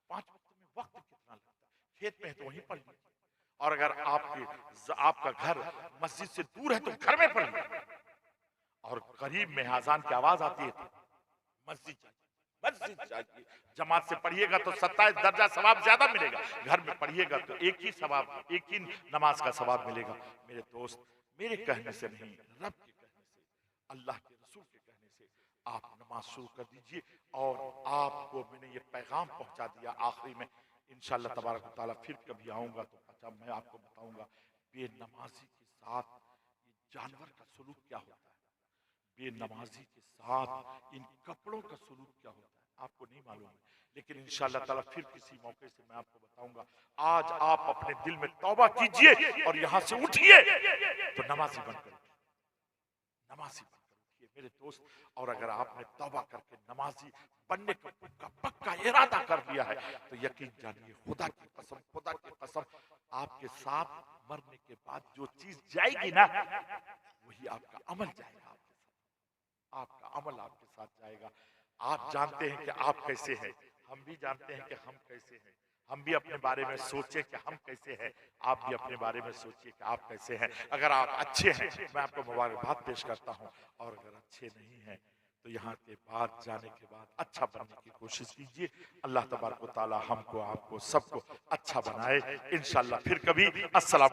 S1: 5 वक्त में वक्त कितना लगता है? खेत में है तो वहीं पढ़ लीजिए, और अगर आपका घर मस्जिद से दूर है तो घर में पढ़ लीजिए, और करीब में अजान की आवाज आती है तो मस्जिद जाइए। जमात से पढ़िएगा तो 27 दर्जा सवाब ज्यादा मिलेगा, घर में पढ़िएगा तो एक ही नमाज का सवाब मिलेगा। मेरे दोस्त, मेरे कहने से नहीं, रब के कहने से, अल्लाह के रसूल के कहने से आप नमाज शुरू कर दीजिए। और आपको मैंने ये पैगाम पहुंचा दिया। आखिरी में इंशाअल्लाह तबारक व तआला फिर कभी आऊंगा तो मैं आपको बताऊंगा बेनमाजी के साथ ये जानवर का सलूक क्या होता है, बेनमाजी के साथ इन कपड़ों का सलूक क्या होता है, आपको नहीं मालूम है। लेकिन इंशाअल्लाह ताला फिर किसी मौके से मैं आपको बताऊंगा। आज आप अपने दिल में तौबा कीजिए और यहां से उठिए तो नमाजी बनकर उठिए, नमाजी बनकर उठिए मेरे दोस्त। और अगर आपने तौबा करके नमाजी बनने का पक्का इरादा कर लिया है तो यकीन जानिए, खुदा की कसम आपके साथ मरने के बाद जो चीज जाएगी ना, वही आपका अमल जाएगा। आपका अमल आपके साथ जाएगा। आप जानते हैं कि आप कैसे हैं, हम भी जानते हैं कि हम कैसे हैं। हम भी अपने बारे में सोचें कि हम कैसे हैं, आप भी अपने बारे में सोचिए कि आप कैसे हैं। अगर आप अच्छे हैं मैं आपको मुबारकबाद पेश करता हूं, और अगर अच्छे नहीं हैं तो यहाँ के बाद जाने के बाद अच्छा बनने की कोशिश कीजिए। अल्लाह तबारक व तआला हमको, आपको, सबको अच्छा बनाए। इंशाअल्लाह फिर कभी। अस्सलाम।